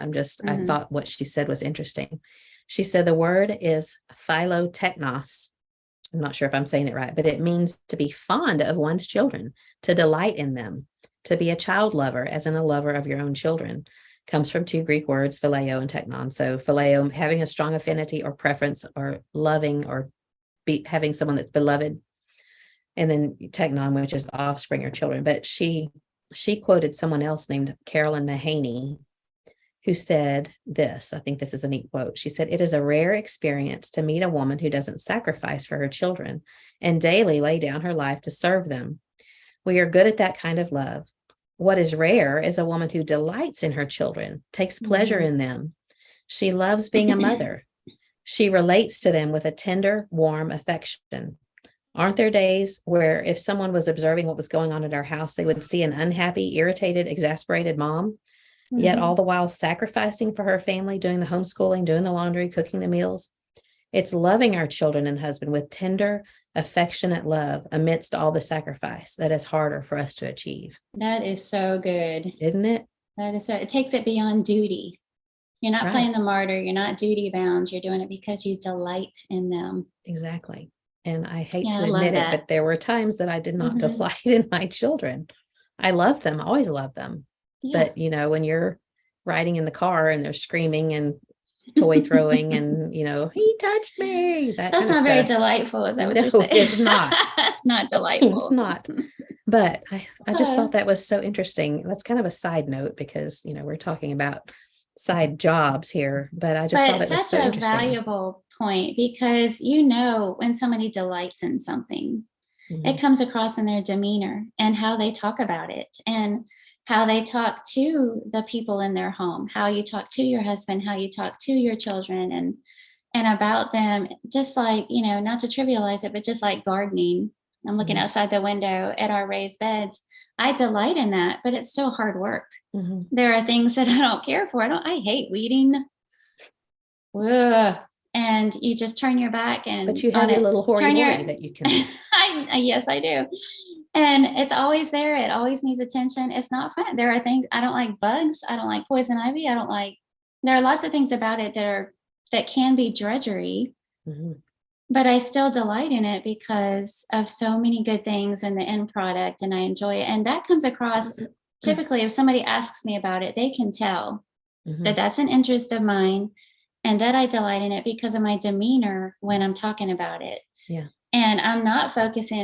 I thought what she said was interesting. She said the word is philoteknos. I'm not sure if I'm saying it right, but it means to be fond of one's children, to delight in them, to be a child lover, as in a lover of your own children. Comes from two Greek words, phileo and teknon. So phileo, having a strong affinity or preference, or loving, or having someone that's beloved. And then teknon, which is offspring or children. But she quoted someone else named Carolyn Mahaney, who said this. I think this is a neat quote. She said, "It is a rare experience to meet a woman who doesn't sacrifice for her children and daily lay down her life to serve them. We are good at that kind of love. What is rare is a woman who delights in her children, takes pleasure in them. She loves being a mother. She relates to them with a tender, warm affection. Aren't there days where if someone was observing what was going on at our house, they would see an unhappy, irritated, exasperated mom, yet all the while sacrificing for her family, doing the homeschooling, doing the laundry, cooking the meals? It's loving our children and husband with tender, affectionate love amidst all the sacrifice that is harder for us to achieve." That is so good. Isn't it? That is so, it takes it beyond duty. You're not playing the martyr. You're not duty bound. You're doing it because you delight in them. Exactly. And I hate to admit it, but there were times that I did not delight in my children. I loved them, always loved them. Yeah. But when you're riding in the car and they're screaming and toy throwing and, he touched me. That That's kind of not very stuff. delightful. Is that what No, you're saying? it's not. That's not It's delightful. not. But I just thought that was so interesting. That's kind of a side note because, we're talking about side jobs here, but I just thought it was Such so a interesting. valuable point because when somebody delights in something, Mhm. it comes across in their demeanor and how they talk about it and how they talk to the people in their home, how you talk to your husband, how you talk to your children and about them, just like, not to trivialize it, but just like gardening. I'm looking Mhm. outside the window at our raised beds. I delight in that, but it's still hard work. Mhm. There are things that I don't care for. I hate weeding. Ugh. And you just turn your back and But you have on your it. little Turn your hory-hory that you can. yes, I do. And it's always there. It always needs attention. It's not fun. There are things I don't like bugs. I don't like poison ivy. There are lots of things about it that can be drudgery, Mhm. but I still delight in it because of so many good things in the end product and I enjoy it. And that comes across typically if somebody asks me about it, they can tell Mhm. that that's an interest of mine and that I delight in it because of my demeanor when I'm talking about it. Yeah. And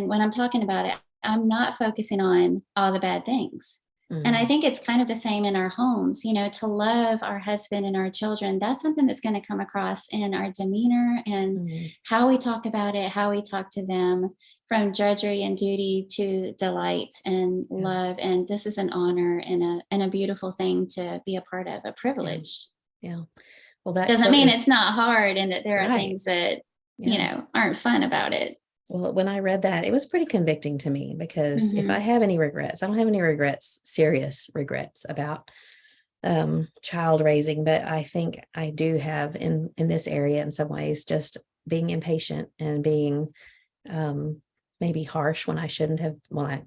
when I'm talking about it, I'm not focusing on all the bad things. And I Mhm. think it's kind of the same in our homes, to love our husband and our children. That's something that's going to come across in our demeanor and Mhm. how we talk about it, how we talk to them, from drudgery and duty to delight and Yeah. love. And this is an honor and a beautiful thing to be a part of, a privilege. Yeah. Well, that Doesn't quote mean was it's not hard and that there are right. things that, Yeah. aren't fun about it. Well, when I read that, it was pretty convicting to me because if I Mhm. have any regrets, I don't have any regrets, serious regrets about child raising, but I think I do have in this area in some ways just being impatient and being maybe harsh when I shouldn't have. Well,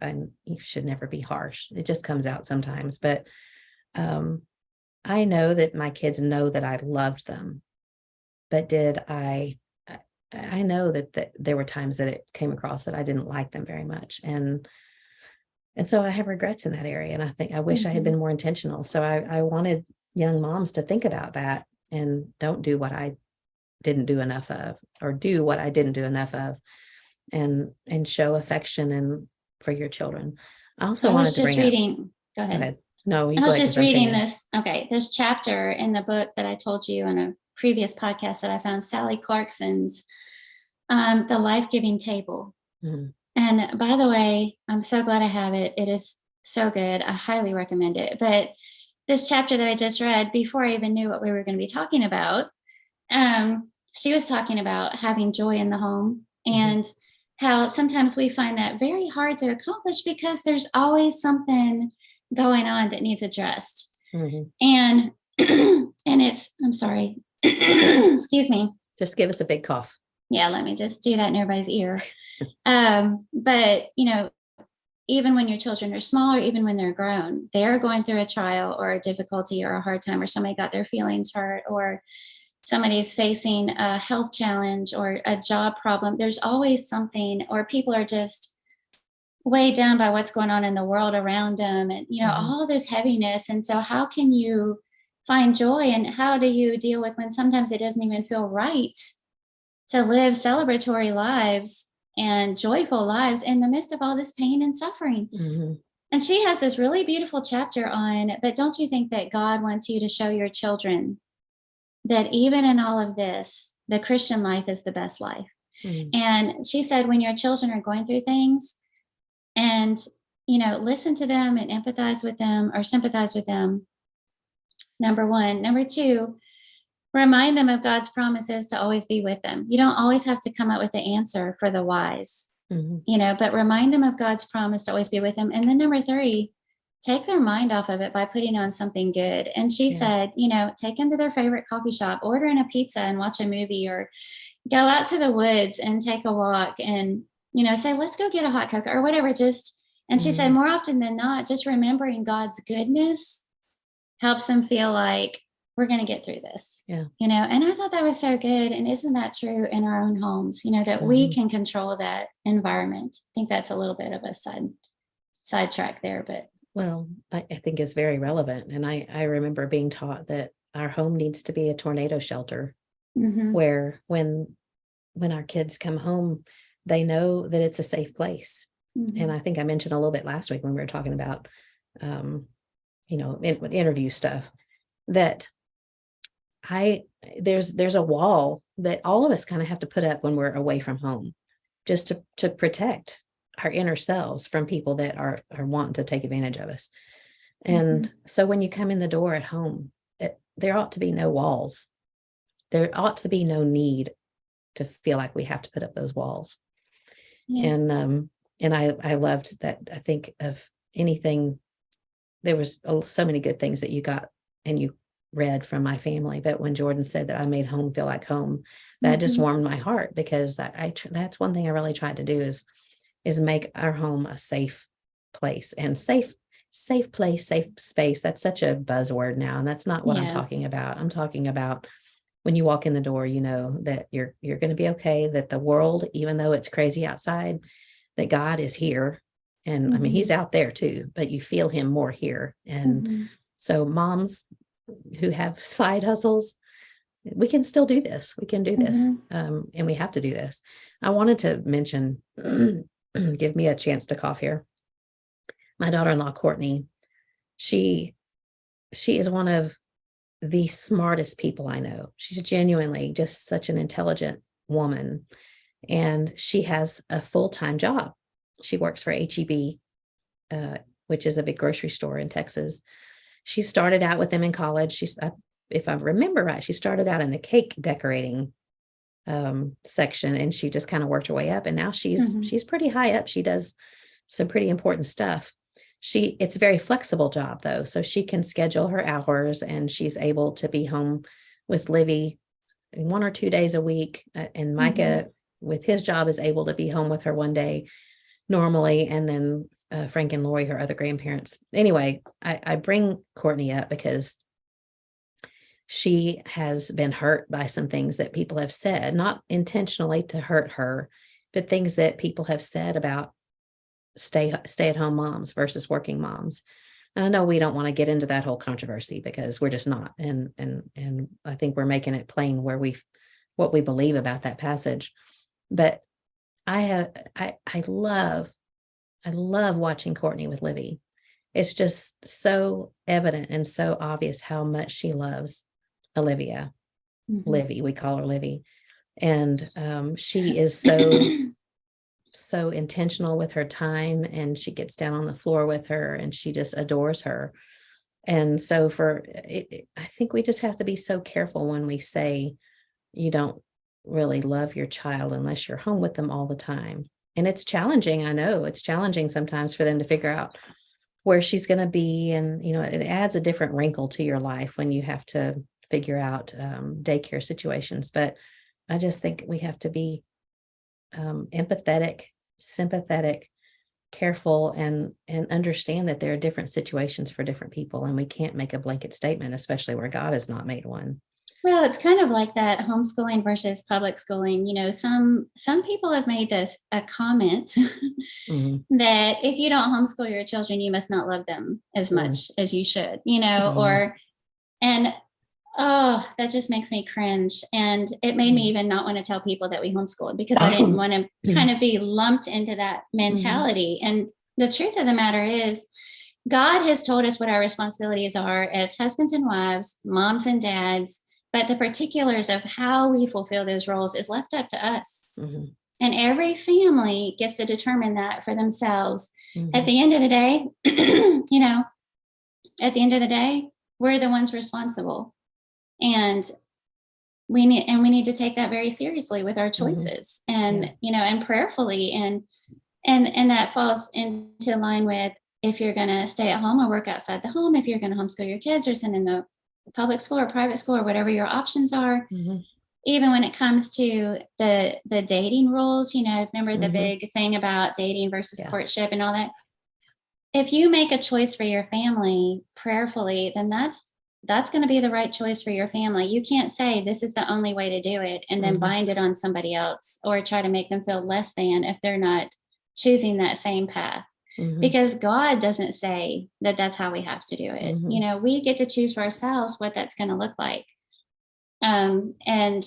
you should never be harsh. It just comes out sometimes, but um, I know that my kids know that I loved them, but did I know that there were times that it came across that I didn't like them very much. And so I have regrets in that area. And I think I wish I had been Mhm. more intentional. So I wanted young moms to think about that and don't do what I didn't do enough of, or do what I didn't do enough of, and show affection and for your children. I also I was wanted to just bring up, reading. Go go ahead. ahead. No, you I go was ahead because just I'm reading changing. this chapter in the book that I told you in a previous podcast that I found, Sally Clarkson's The Life-Giving Table. Mhm. And by the way, I'm so glad I have it. It is so good. I highly recommend it. But this chapter that I just read, before I even knew what we were going to be talking about, she was talking about having joy in the home and how sometimes we find that very hard to accomplish because there's always something going on that needs addressed. Mhm. And I'm sorry, excuse me. Just give us a big cough. Yeah, let me just do that in everybody's ear. But even when your children are small or even when they're grown, they're going through a trial or a difficulty or a hard time, or somebody got their feelings hurt, or somebody's facing a health challenge or a job problem. There's always something, or people are just weighed down by what's going on in the world around them and all this heaviness. And so how can you find joy, and how do you deal with when sometimes it doesn't even feel right to live celebratory lives and joyful lives in the midst of all this pain and suffering? Mhm. And she has this really beautiful chapter on, but don't you think that God wants you to show your children that even in all of this, the Christian life is the best life? Mhm. And she said, when your children are going through things, and listen to them and empathize with them or sympathize with them, number one. Number two, remind them of God's promises to always be with them. You don't always have to come up with the answer for the wise, Mhm. but remind them of God's promise to always be with them. And then number three, take their mind off of it by putting on something good. And she Yeah. said, take them to their favorite coffee shop, order in a pizza and watch a movie, or go out to the woods and take a walk and, say, let's go get a hot cocoa or whatever. And she said, Mhm. more often than not, just remembering God's goodness helps them feel like we're going to get through this. Yeah. And I thought that was so good. And isn't that true in our own homes, that we Mhm. can control that environment? I think that's a little bit of a sidetrack there, but Well, I think is very relevant. And I remember being taught that our home needs to be a tornado shelter Mm-hmm. where when our kids come home, they know that it's a safe place. Mm-hmm. And I think I mentioned a little bit last week when we were talking about, interview stuff, that I there's a wall that all of us kind of have to put up when we're away from home, just to protect our inner selves from people that are wanting to take advantage of us. And so when you come in the door at home, there ought to be no walls. There ought to be no need to feel like we have to put up those walls. Yeah. And I loved that. I think of anything, there was so many good things that you got and you read from my family. But when Jordan said that I made home feel like home, that just warmed my heart, because that's one thing I really tried to do is make our home a safe place. And safe place, safe space, that's such a buzzword now, and that's not what I'm talking about. I'm talking about when you walk in the door, you know that you're going to be okay, that the world, even though it's crazy outside, that God is here. And I mean, he's out there too, but you feel him more here. And so moms who have side hustles, we can still do this. We can do this. And we have to do this. I wanted to mention, give me a chance to cough here. My daughter-in-law, Courtney, she is one of the smartest people I know. She's genuinely just such an intelligent woman. And she has a full-time job. She works for HEB, which is a big grocery store in Texas. She started out with them in college. If I remember right, she started out in the cake decorating section, and she just kind of worked her way up. And now she's pretty high up. She does some pretty important stuff. It's a very flexible job though. So she can schedule her hours, and she's able to be home with Livy 1 or 2 days a week. And Micah, with his job, is able to be home with her one day normally. And then Frank and Lori, her other grandparents. Anyway, I bring Courtney up because she has been hurt by some things that people have said, not intentionally to hurt her, but things that people have said about stay at home moms versus working moms. And I know we don't want to get into that whole controversy, because we're just not. And I think we're making it plain what we believe about that passage. But I love watching Courtney with Livy. It's just so evident and so obvious how much she loves Olivia. Livy, we call her Livy. And she is so intentional with her time, and she gets down on the floor with her, and she just adores her. And so I think we just have to be so careful when we say you don't really love your child unless you're home with them all the time. And it's challenging. I know it's challenging sometimes for them to figure out where she's going to be. And, it adds a different wrinkle to your life when you have to figure out daycare situations. But I just think we have to be empathetic, sympathetic, careful, and understand that there are different situations for different people. And we can't make a blanket statement, especially where God has not made one. Well, it's kind of like that homeschooling versus public schooling. Some people have made this a comment that if you don't homeschool your children, you must not love them as much as you should, that just makes me cringe. And it made me even not want to tell people that we homeschooled, because I didn't want to kind of be lumped into that mentality. And the truth of the matter is, God has told us what our responsibilities are as husbands and wives, moms and dads, but the particulars of how we fulfill those roles is left up to us. And every family gets to determine that for themselves. At the end of the day, we're the ones responsible. And we need to take that very seriously with our choices, and prayerfully, and that falls into line with, if you're going to stay at home or work outside the home, if you're going to homeschool your kids or send in the public school or private school or whatever your options are. Even when it comes to the dating rules, remember the big thing about dating versus courtship and all that. If you make a choice for your family prayerfully, then that's going to be the right choice for your family. You can't say this is the only way to do it and then bind it on somebody else, or try to make them feel less than if they're not choosing that same path. because God doesn't say that that's how we have to do it. Mhm. You know, we get to choose for ourselves what that's going to look like. And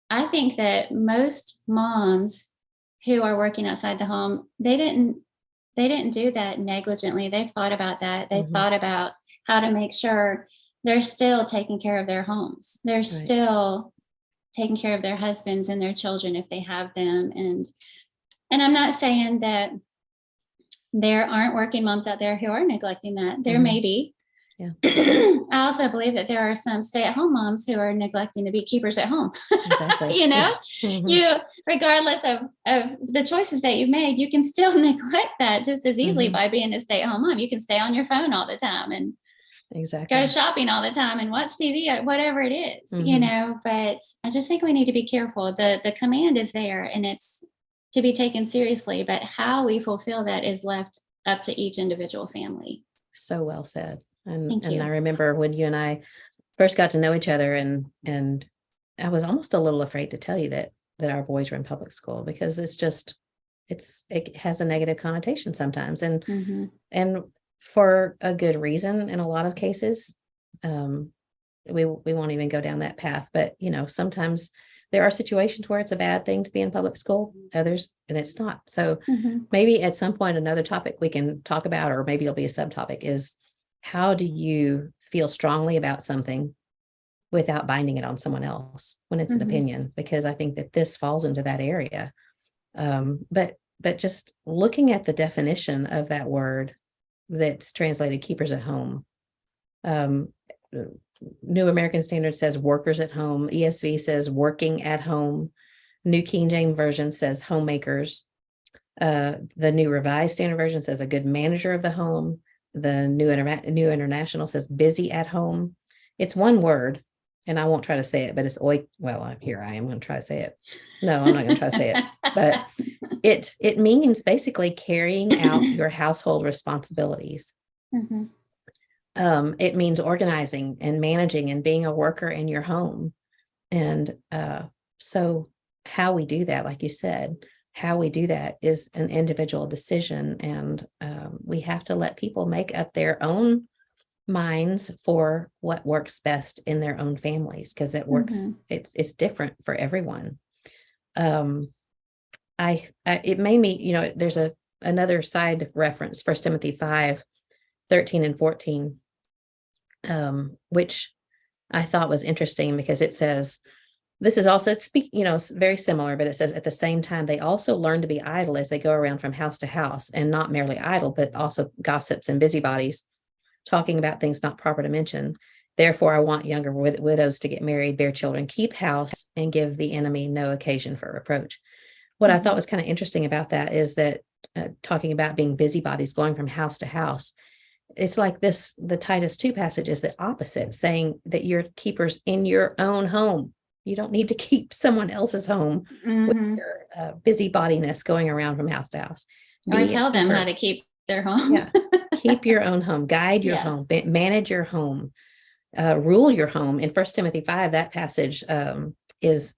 I think that most moms who are working outside the home, they didn't do that negligently. They've thought about that. They've Mhm. thought about how to make sure they're still taking care of their homes. They're still taking care of their husbands and their children if they have them. And I'm not saying that there aren't working moms out there who are neglecting that. There may be. Yeah. I also believe that there are some stay-at-home moms who are neglecting to be keepers at home. Exactly. You know, Mhm. you, regardless of the choices that you've made, you can still neglect that just as easily Mhm. by being a stay-at-home mom. You can stay on your phone all the time and Exactly. go shopping all the time and watch TV or whatever it is, you Mhm. know, but I just think we need to be careful. The command is there and it's to be taken seriously, but how we fulfill that is left up to each individual family. So well said. Thank And you. I remember when you and I first got to know each other, and I was almost a little afraid to tell you that our boys were in public school, because it has a negative connotation sometimes, Mhm. and for a good reason in a lot of cases. We won't even go down that path, but sometimes there are situations where it's a bad thing to be in public school, others and it's not. So Mhm. maybe at some point another topic we can talk about, or maybe it'll be a subtopic, is how do you feel strongly about something without binding it on someone else when it's an Mhm. opinion? Because I think that this falls into that area. But just looking at the definition of that word that's translated keepers at home. um, New American Standard says workers at home. ESV says working at home. New King James Version says homemakers. The New Revised Standard Version says a good manager of the home. The New International says busy at home. It's one word, and I won't try to say it, but it's here I am going to try to say it. No, I'm not going to try to say it, but it means basically carrying out your household responsibilities. Mhm. It means organizing and managing and being a worker in your home. And so how we do that, like you said, how we do that is an individual decision. And we have to let people make up their own minds for what works best in their own families, because it works. Mhm. It's different for everyone. It made me, there's another side reference, 1 Timothy 5:13 and 14, which I thought was interesting, because it says, this is also it's very similar, but it says, at the same time, they also learn to be idle as they go around from house to house, and not merely idle, but also gossips and busybodies, talking about things not proper to mention. Therefore, I want younger widows to get married, bear children, keep house, and give the enemy no occasion for reproach. What I thought was kind of interesting about that is that talking about being busybodies, going from house to house, it's like the Titus 2 passage is the opposite, saying that you're keepers in your own home. You don't need to keep someone else's home with Mhm. your busybodiness going around from house to house. Or Be a tell them how keeper. to keep their home. Yeah. Keep your own home, guide your Yeah. home, manage your home, rule your home. In 1 Timothy 5, that passage is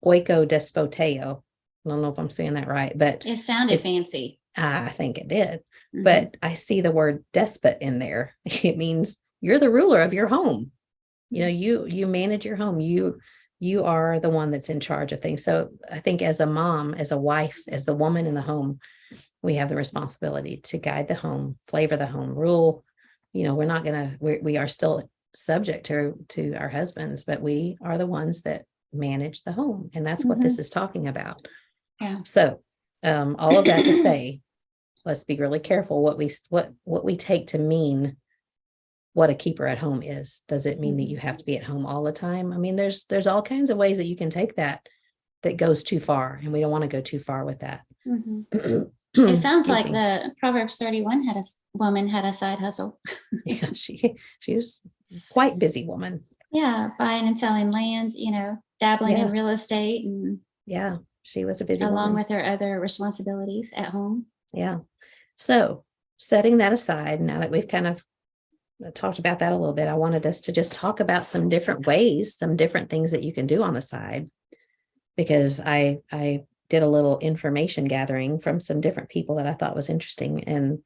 oiko despoteo. I don't know if I'm saying that right, but It sounded it's, fancy. I think it did. Mhm. But I see the word despot in there. It means you're the ruler of your home. You manage your home. You are the one that's in charge of things. So I think as a mom, as a wife, as the woman in the home, we have the responsibility to guide the home, flavor the home, rule. We are still subject to our husbands, but we are the ones that manage the home. And that's what this is talking about. Yeah. So all of that to say, let's be really careful what we take to mean what a keeper at home is. Does it mean that you have to be at home all the time? I mean, there's all kinds of ways that you can take that goes too far, and we don't want to go too far with that. Mhm. It sounds like the Proverbs 31 woman had a side hustle. Yeah, she was quite busy woman. Yeah, buying and selling land, dabbling Yeah. in real estate, and Yeah, she was a busy along woman. with her other responsibilities at home. Yeah. So setting that aside, now that we've kind of talked about that a little bit, I wanted us to just talk about some different ways, some different things that you can do on the side, because I did a little information gathering from some different people that I thought was interesting. And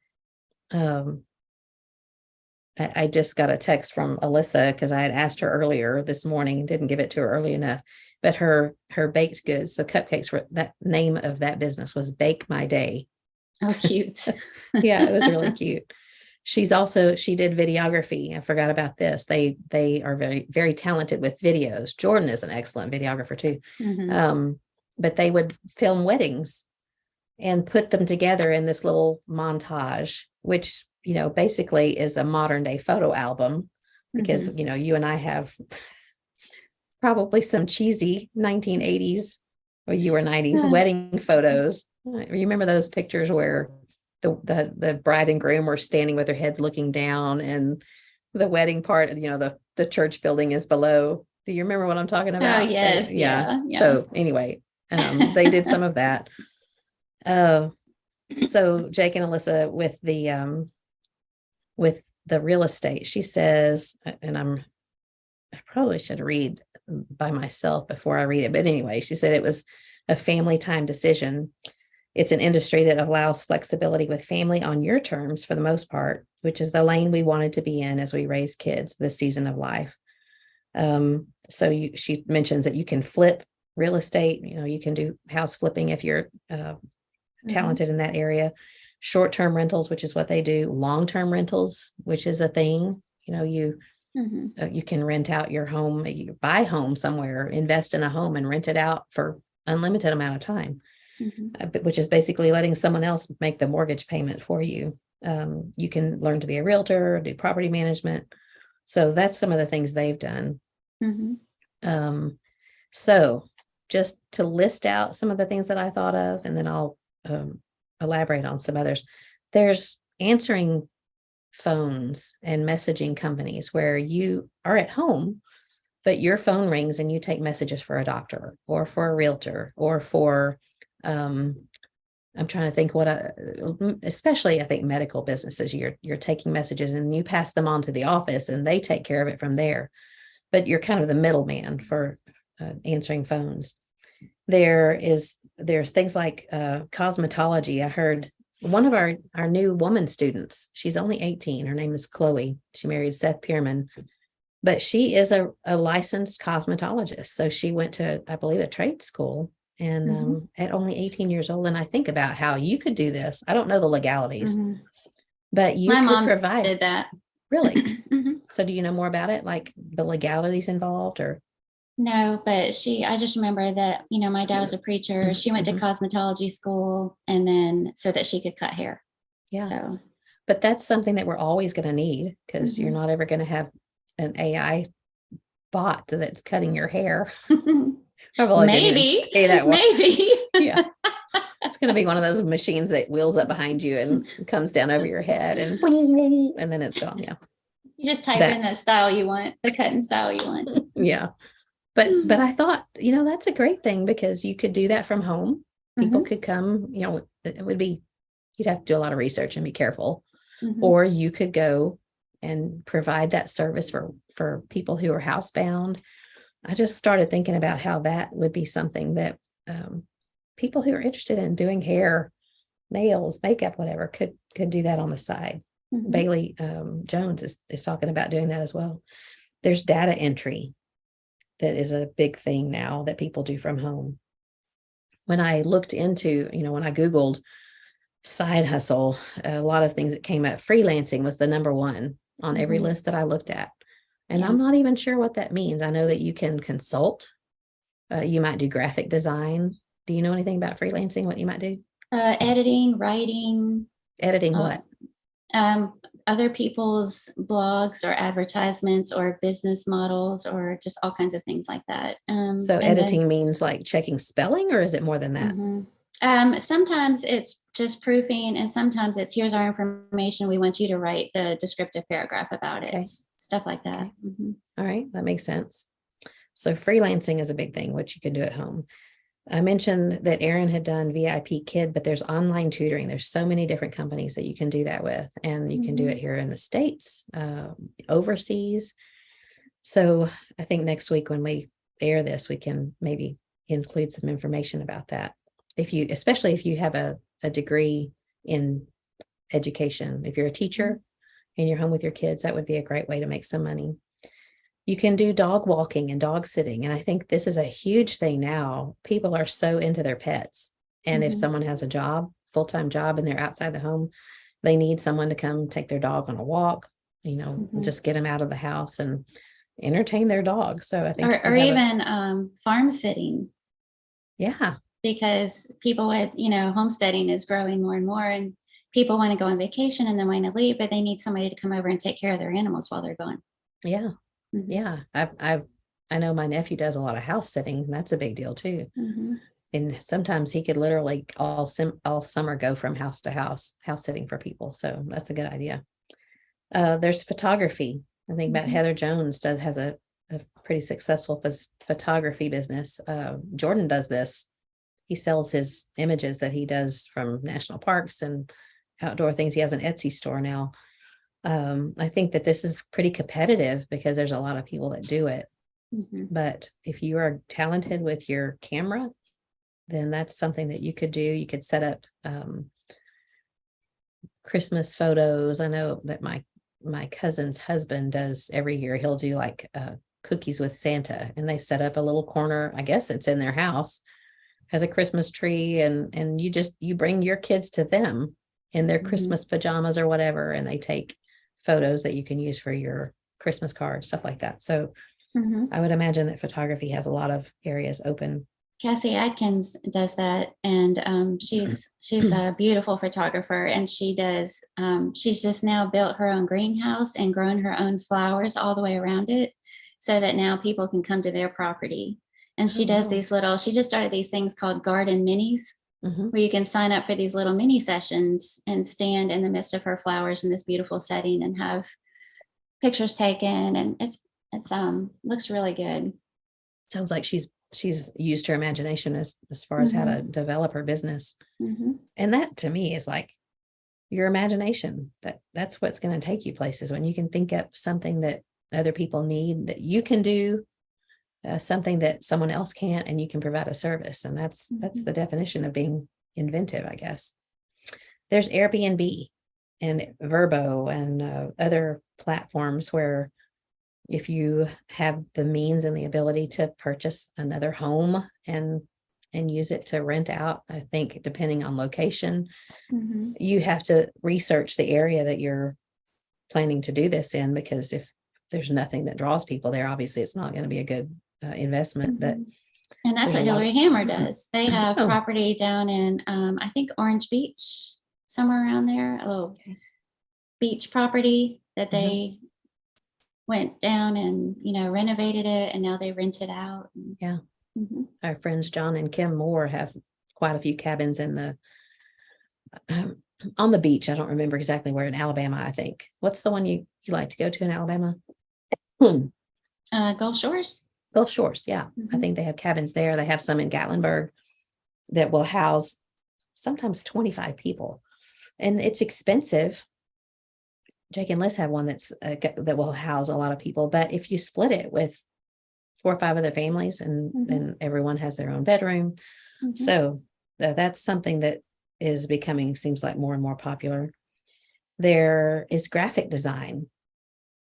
I just got a text from Alyssa because I had asked her earlier this morning and didn't give it to her early enough. But her baked goods, so cupcakes, were that name of that business was Bake My Day. Oh, cute. Yeah, it was really cute. She did videography. I forgot about this. They are very, very talented with videos. Jordan is an excellent videographer too. Mhm. But they would film weddings and put them together in this little montage, which, basically is a modern day photo album because, you and I have probably some cheesy 1980s or you were 90s wedding photos. Remember those pictures where the bride and groom were standing with their heads looking down and the wedding part, the church building is below. Do you remember what I'm talking about? Oh, yes. Yeah. So anyway, they did some of that. So Jake and Alyssa with the real estate, she says, and I probably should read by myself before I read it. But anyway, she said it was a family time decision. It's an industry that allows flexibility with family on your terms for the most part, which is the lane we wanted to be in as we raise kids this season of life. She mentions that you can flip real estate. You can do house flipping if you're talented in that area. Short-term rentals, which is what they do. Long-term rentals, which is a thing. You can rent out your home, you buy a home somewhere, invest in a home and rent it out for unlimited amount of time, which is basically letting someone else make the mortgage payment for you. You can learn to be a realtor, do property management. So that's some of the things they've done. So just to list out some of the things that I thought of, and then I'll elaborate on some others. There's answering phones and messaging companies where you are at home, but your phone rings and you take messages for a doctor or for a realtor or for, I'm trying to think especially I think medical businesses, you're taking messages and you pass them on to the office and they take care of it from there. But you're kind of the middleman for answering phones. There's things like cosmetology. I heard one of our new woman students, she's only 18. Her name is Chloe. She married Seth Pierman, but she is a licensed cosmetologist. So she went to, I believe, a trade school and at only 18 years old. And I think about how you could do this. I don't know the legalities, but My could mom provide. did that. Really? So do you know more about it? Like the legalities involved or? No, but I just remember that, my dad was a preacher. She went to cosmetology school and then so that she could cut hair. Yeah. So, but that's something that we're always going to need because you're not ever going to have an AI bot that's cutting your hair. Maybe. Yeah. It's going to be one of those machines that wheels up behind you and comes down over your head and then it's gone. Yeah. You just type in the style you want, the cutting style you want. Yeah. But I thought, that's a great thing because you could do that from home. People could come, it would be, you'd have to do a lot of research and be careful. Or you could go and provide that service for people who are housebound. I just started thinking about how that would be something that people who are interested in doing hair, nails, makeup, whatever, could do that on the side. Bailey Jones is talking about doing that as well. There's data entry. That is a big thing now that people do from home. When I looked into, when I Googled side hustle, a lot of things that came up, freelancing was the number one on every list that I looked at. And I'm not even sure what that means. I know that you can consult. You might do graphic design. Do you know anything about freelancing, what you might do? Editing, writing. Editing what? Other people's blogs or advertisements or business models or just all kinds of things like that. So editing means like checking spelling, or is it more than that? Sometimes it's just proofing and sometimes it's here's our information. We want you to write the descriptive paragraph about it. Stuff like that. Okay. All right. That makes sense. So freelancing is a big thing, which you can do at home. I mentioned that Erin had done VIP Kid, but there's online tutoring. There's so many different companies that you can do that with, and you can do it here in the States, overseas. So I think next week when we air this, we can maybe include some information about that. especially if you have a degree in education, if you're a teacher and you're home with your kids, that would be a great way to make some money. You can do dog walking and dog sitting. And I think this is a huge thing now. People are so into their pets. And if someone has a job, full-time job, and they're outside the home, they need someone to come take their dog on a walk, just get them out of the house and entertain their dog. So I think, or even farm sitting, yeah, because people with, homesteading is growing more and more, and people want to go on vacation and then want to leave, but they need somebody to come over and take care of their animals while they're gone. yeah. Yeah. I know my nephew does a lot of house sitting, and that's a big deal too. And sometimes he could literally all summer go from house to house sitting for people. So that's a good idea. There's photography. I think about Heather Jones has a pretty successful photography business. Jordan does this. He sells his images that he does from national parks and outdoor things. He has an Etsy store now. I think that this is pretty competitive because there's a lot of people that do it. But if you are talented with your camera, then that's something that you could do. You could set up Christmas photos. I know that my cousin's husband does every year. He'll do like cookies with Santa, and they set up a little corner. I guess it's in their house, has a Christmas tree, and you bring your kids to them in their Christmas pajamas or whatever, and they take photos that you can use for your Christmas cards, stuff like that. So I would imagine that photography has a lot of areas open. Cassie Atkins does that, and she's a beautiful photographer, and she does. She's just now built her own greenhouse and grown her own flowers all the way around it, so that now people can come to their property. And she does these little. She just started these things called garden minis, where you can sign up for these little mini sessions and stand in the midst of her flowers in this beautiful setting and have pictures taken, and it's looks really good. Sounds like she's used her imagination as far as how to develop her business. And that to me is like your imagination. That's what's going to take you places, when you can think up something that other people need, that you can do something that someone else can't, and you can provide a service. And that's the definition of being inventive, I guess. There's Airbnb and Vrbo and other platforms where if you have the means and the ability to purchase another home and use it to rent out, I think depending on location, you have to research the area that you're planning to do this in, because if there's nothing that draws people there, obviously it's not going to be a good investment. But and that's what Hillary Hammer does. They have property down in I think Orange Beach, somewhere around there, a little beach property that they went down and renovated it, and now they rent it out. Yeah. Our friends John and Kim Moore have quite a few cabins in the on the beach. I don't remember exactly where, in Alabama, I think. What's the one you like to go to in Alabama? Gulf Shores. Gulf Shores, yeah. I think they have cabins there. They have some in Gatlinburg that will house sometimes 25 people, and it's expensive. Jake and Liz have one that will house a lot of people, but if you split it with 4 or 5 other families, and then everyone has their own bedroom, so that's something that is seems like more and more popular. There is graphic design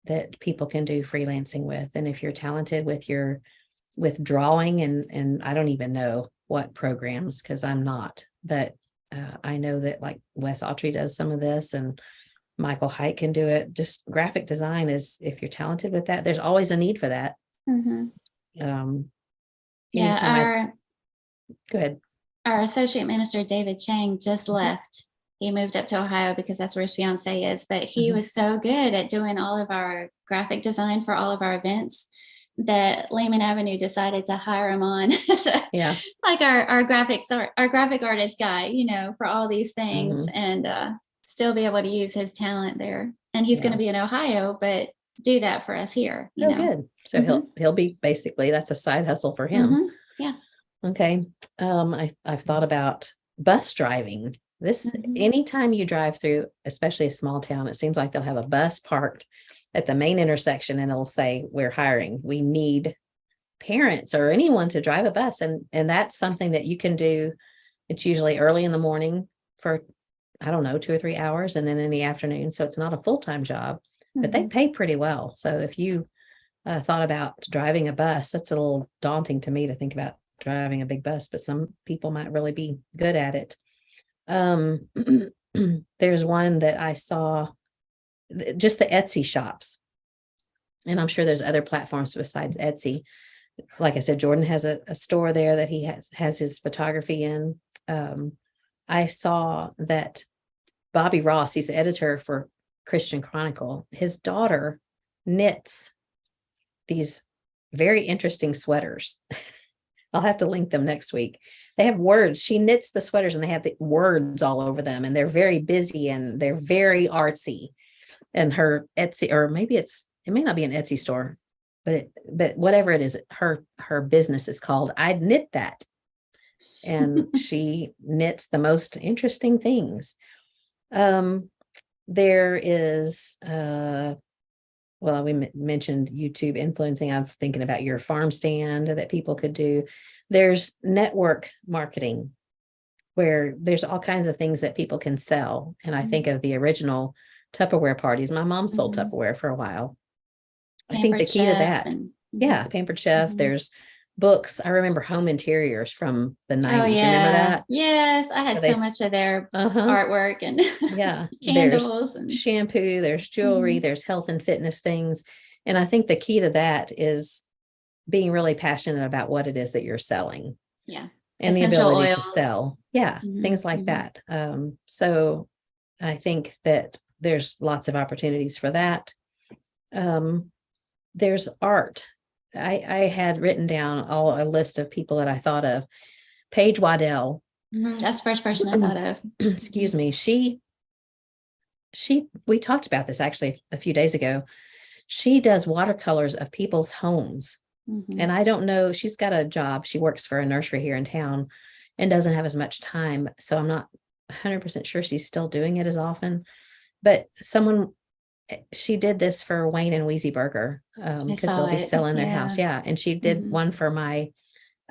that people can do freelancing with, and if you're talented with drawing, and I don't even know what programs, because I'm not, but I know that like Wes Autry does some of this, and Michael Hite can do it. Just graphic design is, if you're talented with that, there's always a need for that. Go ahead. Our associate minister, David Chang, just left. He moved up to Ohio because that's where his fiance is, but he was so good at doing all of our graphic design for all of our events that Lehman Avenue decided to hire him on. Like our graphic artist guy, for all these things, and still be able to use his talent there. And he's going to be in Ohio, but do that for us here. Good. So he'll be basically, that's a side hustle for him. Yeah. Okay. I've thought about bus driving. This anytime you drive through, especially a small town, it seems like they'll have a bus parked at the main intersection, and it'll say, "We're hiring. We need parents or anyone to drive a bus." And that's something that you can do It's usually early in the morning for, I don't know, 2 or 3 hours, and then in the afternoon. So it's not a full-time job, but they Mhm. pay pretty well. So if you thought about driving a bus, that's a little daunting to me to think about driving a big bus, but some people might really be good at it. There's one that I saw, just the Etsy shops. And I'm sure there's other platforms besides Etsy. Like I said, Jordan has a store there that he has his photography in. I saw that Bobby Ross, he's the editor for Christian Chronicle. His daughter knits these very interesting sweaters. I'll have to link them next week. They have words. She knits the sweaters and they have the words all over them, and they're very busy and they're very artsy. And her Etsy, or maybe it may not be an Etsy store, but whatever it is, her business is called I'd Knit That. And she knits the most interesting things. There is well, we mentioned YouTube influencing. I'm thinking about your farm stand that people could do. There's network marketing where there's all kinds of things that people can sell. And I think of the original Tupperware parties. My mom sold Mhm. Tupperware for a while. I think the Pampered key to Chef that, and yeah, Pampered Chef. Mhm. There's books. I remember Home Interiors from the 90s. Oh You remember yeah. that? Yes, I had They so much of their uh-huh. artwork and Yeah. There's candles and shampoo, there's jewelry, Mhm. there's health and fitness things. And I think the key to that is being really passionate about what it is that you're selling yeah. and the Essential ability to oils. sell. Yeah, Mhm, things like mhm. that. So I think that there's lots of opportunities for that. There's art. I had written down a list of people that I thought of. Paige Waddell, That's the first person I thought of. excuse me, we talked about this actually a few days ago. She does watercolors of people's homes. Mhm. And I don't know, she's got a job. She works for a nursery here in town and doesn't have as much time. So I'm not 100% sure she's still doing it as often. But she did this for Wayne and Wheezy Burger I because saw they'll be it. selling their Yeah. house. Yeah. And she did Mhm. one for my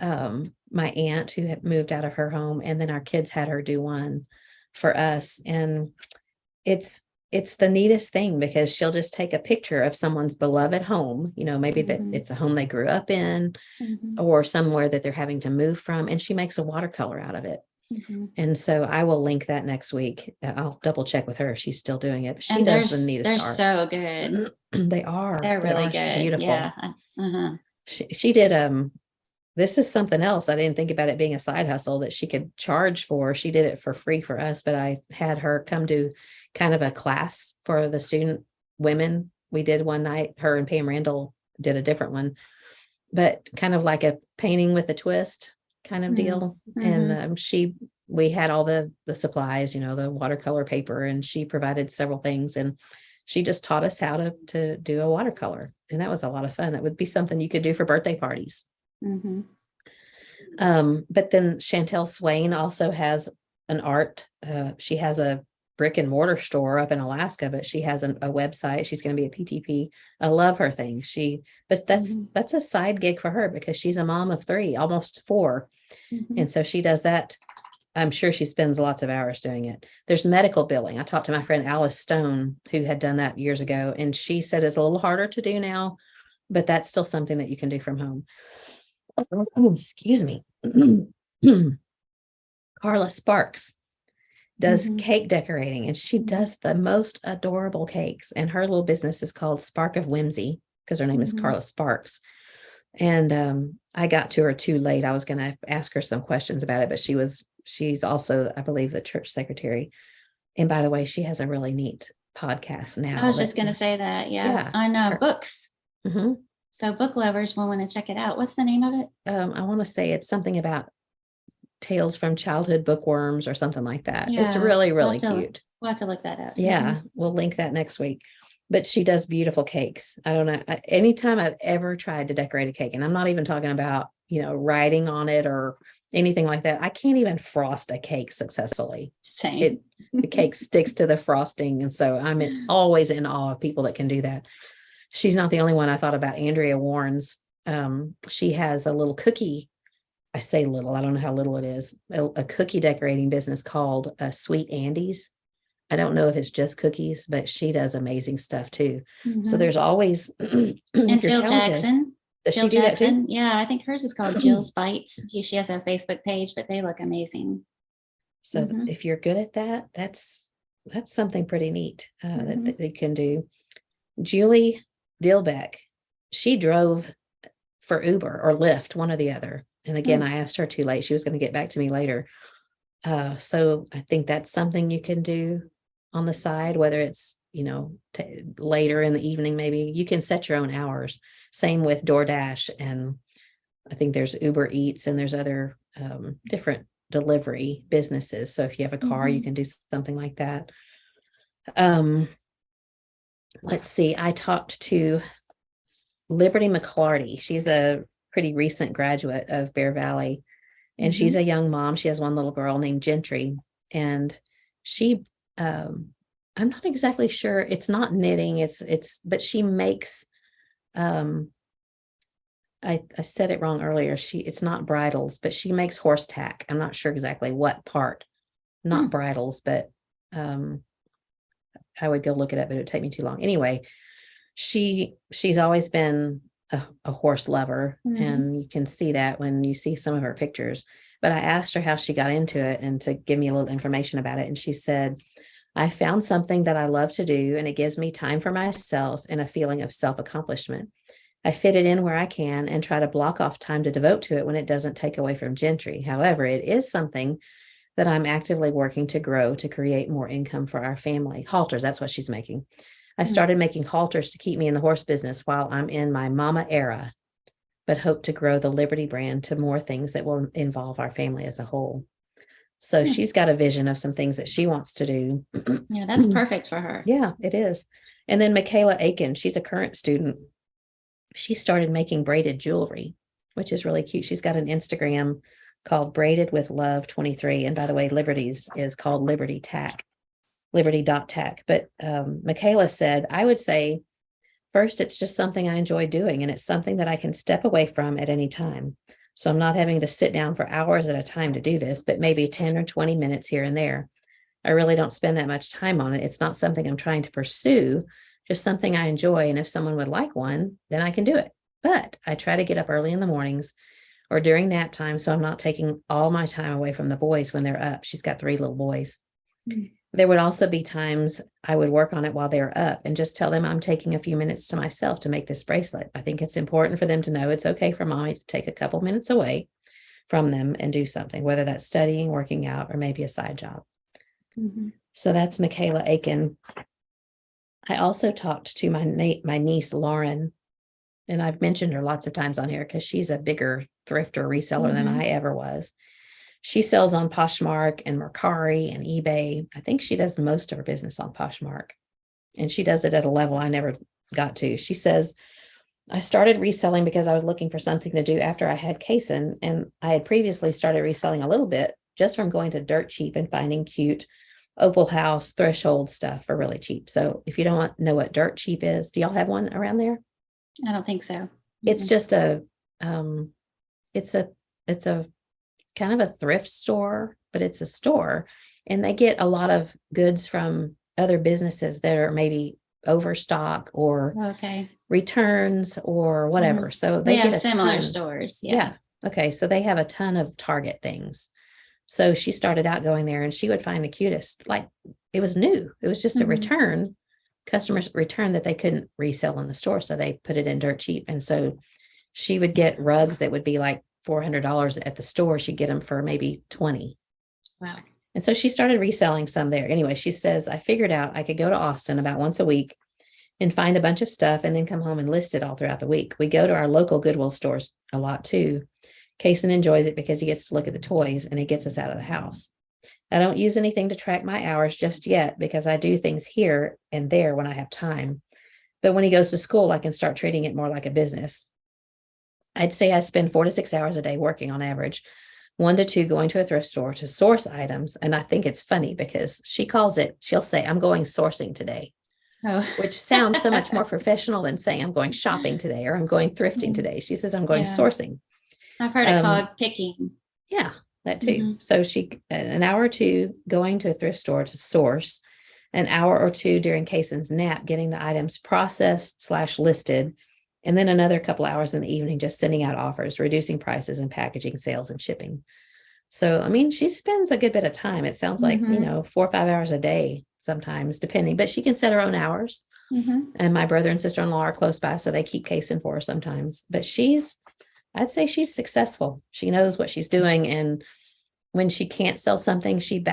aunt who had moved out of her home. And then our kids had her do one for us. And it's the neatest thing because she'll just take a picture of someone's beloved home, maybe that Mhm. it's a home they grew up in Mhm. or somewhere that they're having to move from, and she makes a watercolor out of it. Mhm. And so I will link that next week. I'll double check with her if she's still doing it, but she And does the neatest they're art. so good. They are They're really good. beautiful. Yeah. Uh-huh. She did this is something else. I didn't think about it being a side hustle that she could charge for. She did it for free for us, but I had her come to kind of a class for the student women. We did one night, her and Pam Randall did a different one, but kind of like a painting with a twist kind of deal. Mhm. And we had all the supplies, the watercolor paper, and she provided several things, and she just taught us how to do a watercolor. And that was a lot of fun. That would be something you could do for birthday parties. Mhm. But then Chantel Swain also has an art. She has a brick and mortar store up in Alaska, but she has a website. She's going to be a PTP. I love her things. But that's a side gig for her because she's a mom of 3, almost 4. Mhm. And so she does that. I'm sure she spends lots of hours doing it. There's medical billing. I talked to my friend Alice Stone, who had done that years ago, and she said it's a little harder to do now, but that's still something that you can do from home. Oh, excuse me. Carla Sparks does Mhm. cake decorating, and she does the most adorable cakes. And her little business is called Spark of Whimsy because her name is Mhm. Carla Sparks. And I got to her too late. I was going to ask her some questions about it, but she's also, I believe, the church secretary. And by the way, she has a really neat podcast now. I was just gonna say that. Yeah. Yeah. On books. Mhm. So book lovers will want to check it out. What's the name of it? I want to say it's something about tales from childhood bookworms or something like that. It's Yeah. really, really cute. We'll have to look that up. Yeah, we'll link that next week. But she does beautiful cakes. I don't know. Anytime I've ever tried to decorate a cake, and I'm not even talking about, writing on it or anything like that. I can't even frost a cake successfully. Same. The cake sticks to the frosting. And so I'm always in awe of people that can do that. She's not the only one. I thought about Andrea Warren's. She has a little cookie I say little, I don't know how little it is, a cookie decorating business called Sweet Andy's. I don't know if it's just cookies, but she does amazing stuff too. So Mhm. there's always, And if you're Jill talented, Jackson. does Jill she do that too? Jackson. Yeah, I think hers is called Jill's Bites. She has a Facebook page, but they look amazing. So Mhm. if you're good at that, that's something pretty neat Mhm. that you can do. Julie Dilbeck, she drove for Uber or Lyft, one or the other. And again, I asked her too late. She was going to get back to me later. So I think that's something you can do on the side, whether it's, later in the evening, maybe you can set your own hours. Same with DoorDash. And I think there's Uber Eats and there's other different delivery businesses. So if you have a car, you Mhm. can do something like that. Let's see. I talked to Liberty McClarty. She's a pretty recent graduate of Bear Valley, and she's Mhm. a young mom. She has one little girl named Gentry, and she, I'm not exactly sure. It's not knitting. But she makes, I said it wrong earlier. It's not bridles, but she makes horse tack. I'm not sure exactly what part, not bridles, but, I would go look it up, but it would take me too long. Anyway, she's always been a horse lover, Mhm. and you can see that when you see some of her pictures. But I asked her how she got into it and to give me a little information about it. And she said, I found something that I love to do, and it gives me time for myself and a feeling of self-accomplishment. I fit it in where I can and try to block off time to devote to it when it doesn't take away from Gentry. However, it is something that I'm actively working to grow to create more income for our family. Halters, that's what she's making. I started making halters to keep me in the horse business while I'm in my mama era, but hope to grow the Liberty brand to more things that will involve our family as a whole. So she's got a vision of some things that she wants to do. Yeah, that's perfect for her. Yeah, it is. And then Michaela Aiken, she's a current student. She started making braided jewelry, which is really cute. She's got an Instagram called Braided with Love 23. And by the way, Liberty's is called Liberty Tack, Liberty.tack. But Michaela said, I would say, first, it's just something I enjoy doing, and it's something that I can step away from at any time. So I'm not having to sit down for hours at a time to do this, but maybe 10 or 20 minutes here and there. I really don't spend that much time on it. It's not something I'm trying to pursue, just something I enjoy. And if someone would like one, then I can do it. But I try to get up early in the mornings or during nap time, so I'm not taking all my time away from the boys when they're up. She's got 3 little boys. Mm. There would also be times I would work on it while they're up and just tell them I'm taking a few minutes to myself to make this bracelet. I think it's important for them to know it's okay for mommy to take a couple minutes away from them and do something, whether that's studying, working out, or maybe a side job. Mhm. So that's Michaela Aiken. I also talked to my niece, Lauren, and I've mentioned her lots of times on here because she's a bigger thrifter reseller than I ever was. She sells on Poshmark and Mercari and eBay. I think she does most of her business on Poshmark, and she does it at a level I never got to. She says, I started reselling because I was looking for something to do after I had Kaysen, and I had previously started reselling a little bit just from going to Dirt Cheap and finding cute Opal House threshold stuff for really cheap. So if you don't know what Dirt Cheap is, do y'all have one around there? I don't think so. It's just it's a kind of a thrift store, but it's a store, and they get a lot of goods from other businesses that are maybe overstock or Okay. returns or whatever. So We they have get a similar ton. stores. Yeah. Okay. So they have a ton of Target things. So she started out going there, and she would find the cutest, like it was new. It was just a return, customers return that they couldn't resell in the store. So they put it in Dirt Cheap. And so she would get rugs that would be like $400 at the store. She'd get them for maybe 20. Wow. And so she started reselling some there. Anyway, she says, I figured out I could go to Austin about once a week and find a bunch of stuff and then come home and list it all throughout the week. We go to our local Goodwill stores a lot too. Kaysen enjoys it because he gets to look at the toys and it gets us out of the house. I don't use anything to track my hours just yet because I do things here and there when I have time. But when he goes to school, I can start treating it more like a business. I'd say I spend 4 to 6 hours a day working on average, 1 to 2 going to a thrift store to source items. And I think it's funny because she'll say, I'm going sourcing today, which sounds so much more professional than saying I'm going shopping today or I'm going thrifting today. She says, I'm going sourcing. I've heard it called picking. Yeah, that too. So she, an hour or two going to a thrift store to source, an hour or two during Kaysen's nap, getting the items processed / listed, and then another couple hours in the evening, just sending out offers, reducing prices and packaging, sales and shipping. So, I mean, she spends a good bit of time. It sounds like, 4 or 5 hours a day, sometimes depending, but she can set her own hours. And my brother and sister-in-law are close by, so they keep Kaysen for her sometimes, but I'd say she's successful. She knows what she's doing. And when she can't sell something, she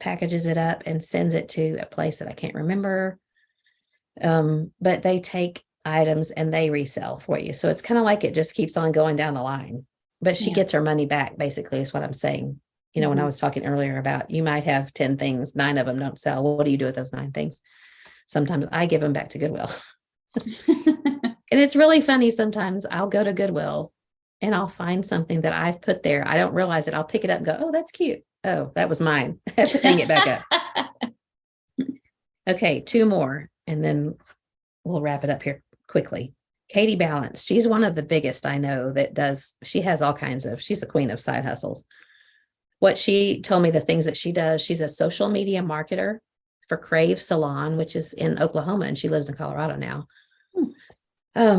packages it up and sends it to a place that I can't remember. But they take items and they resell for you. So it's kind of like it just keeps on going down the line, but she gets her money back, basically, is what I'm saying. When I was talking earlier about, you might have 10 things, 9 of them don't sell. What do you do with those 9 things? Sometimes I give them back to Goodwill. And it's really funny. Sometimes I'll go to Goodwill and I'll find something that I've put there. I don't realize it. I'll pick it up and go, oh, that's cute. Oh, that was mine. I have to hang it back up. Okay, 2 more, and then we'll wrap it up here quickly. Katie Balance. She's one of the biggest I know that does. She has all kinds of, she's the queen of side hustles. What she told me, the things that she does, she's a social media marketer for Crave Salon, which is in Oklahoma, and she lives in Colorado now.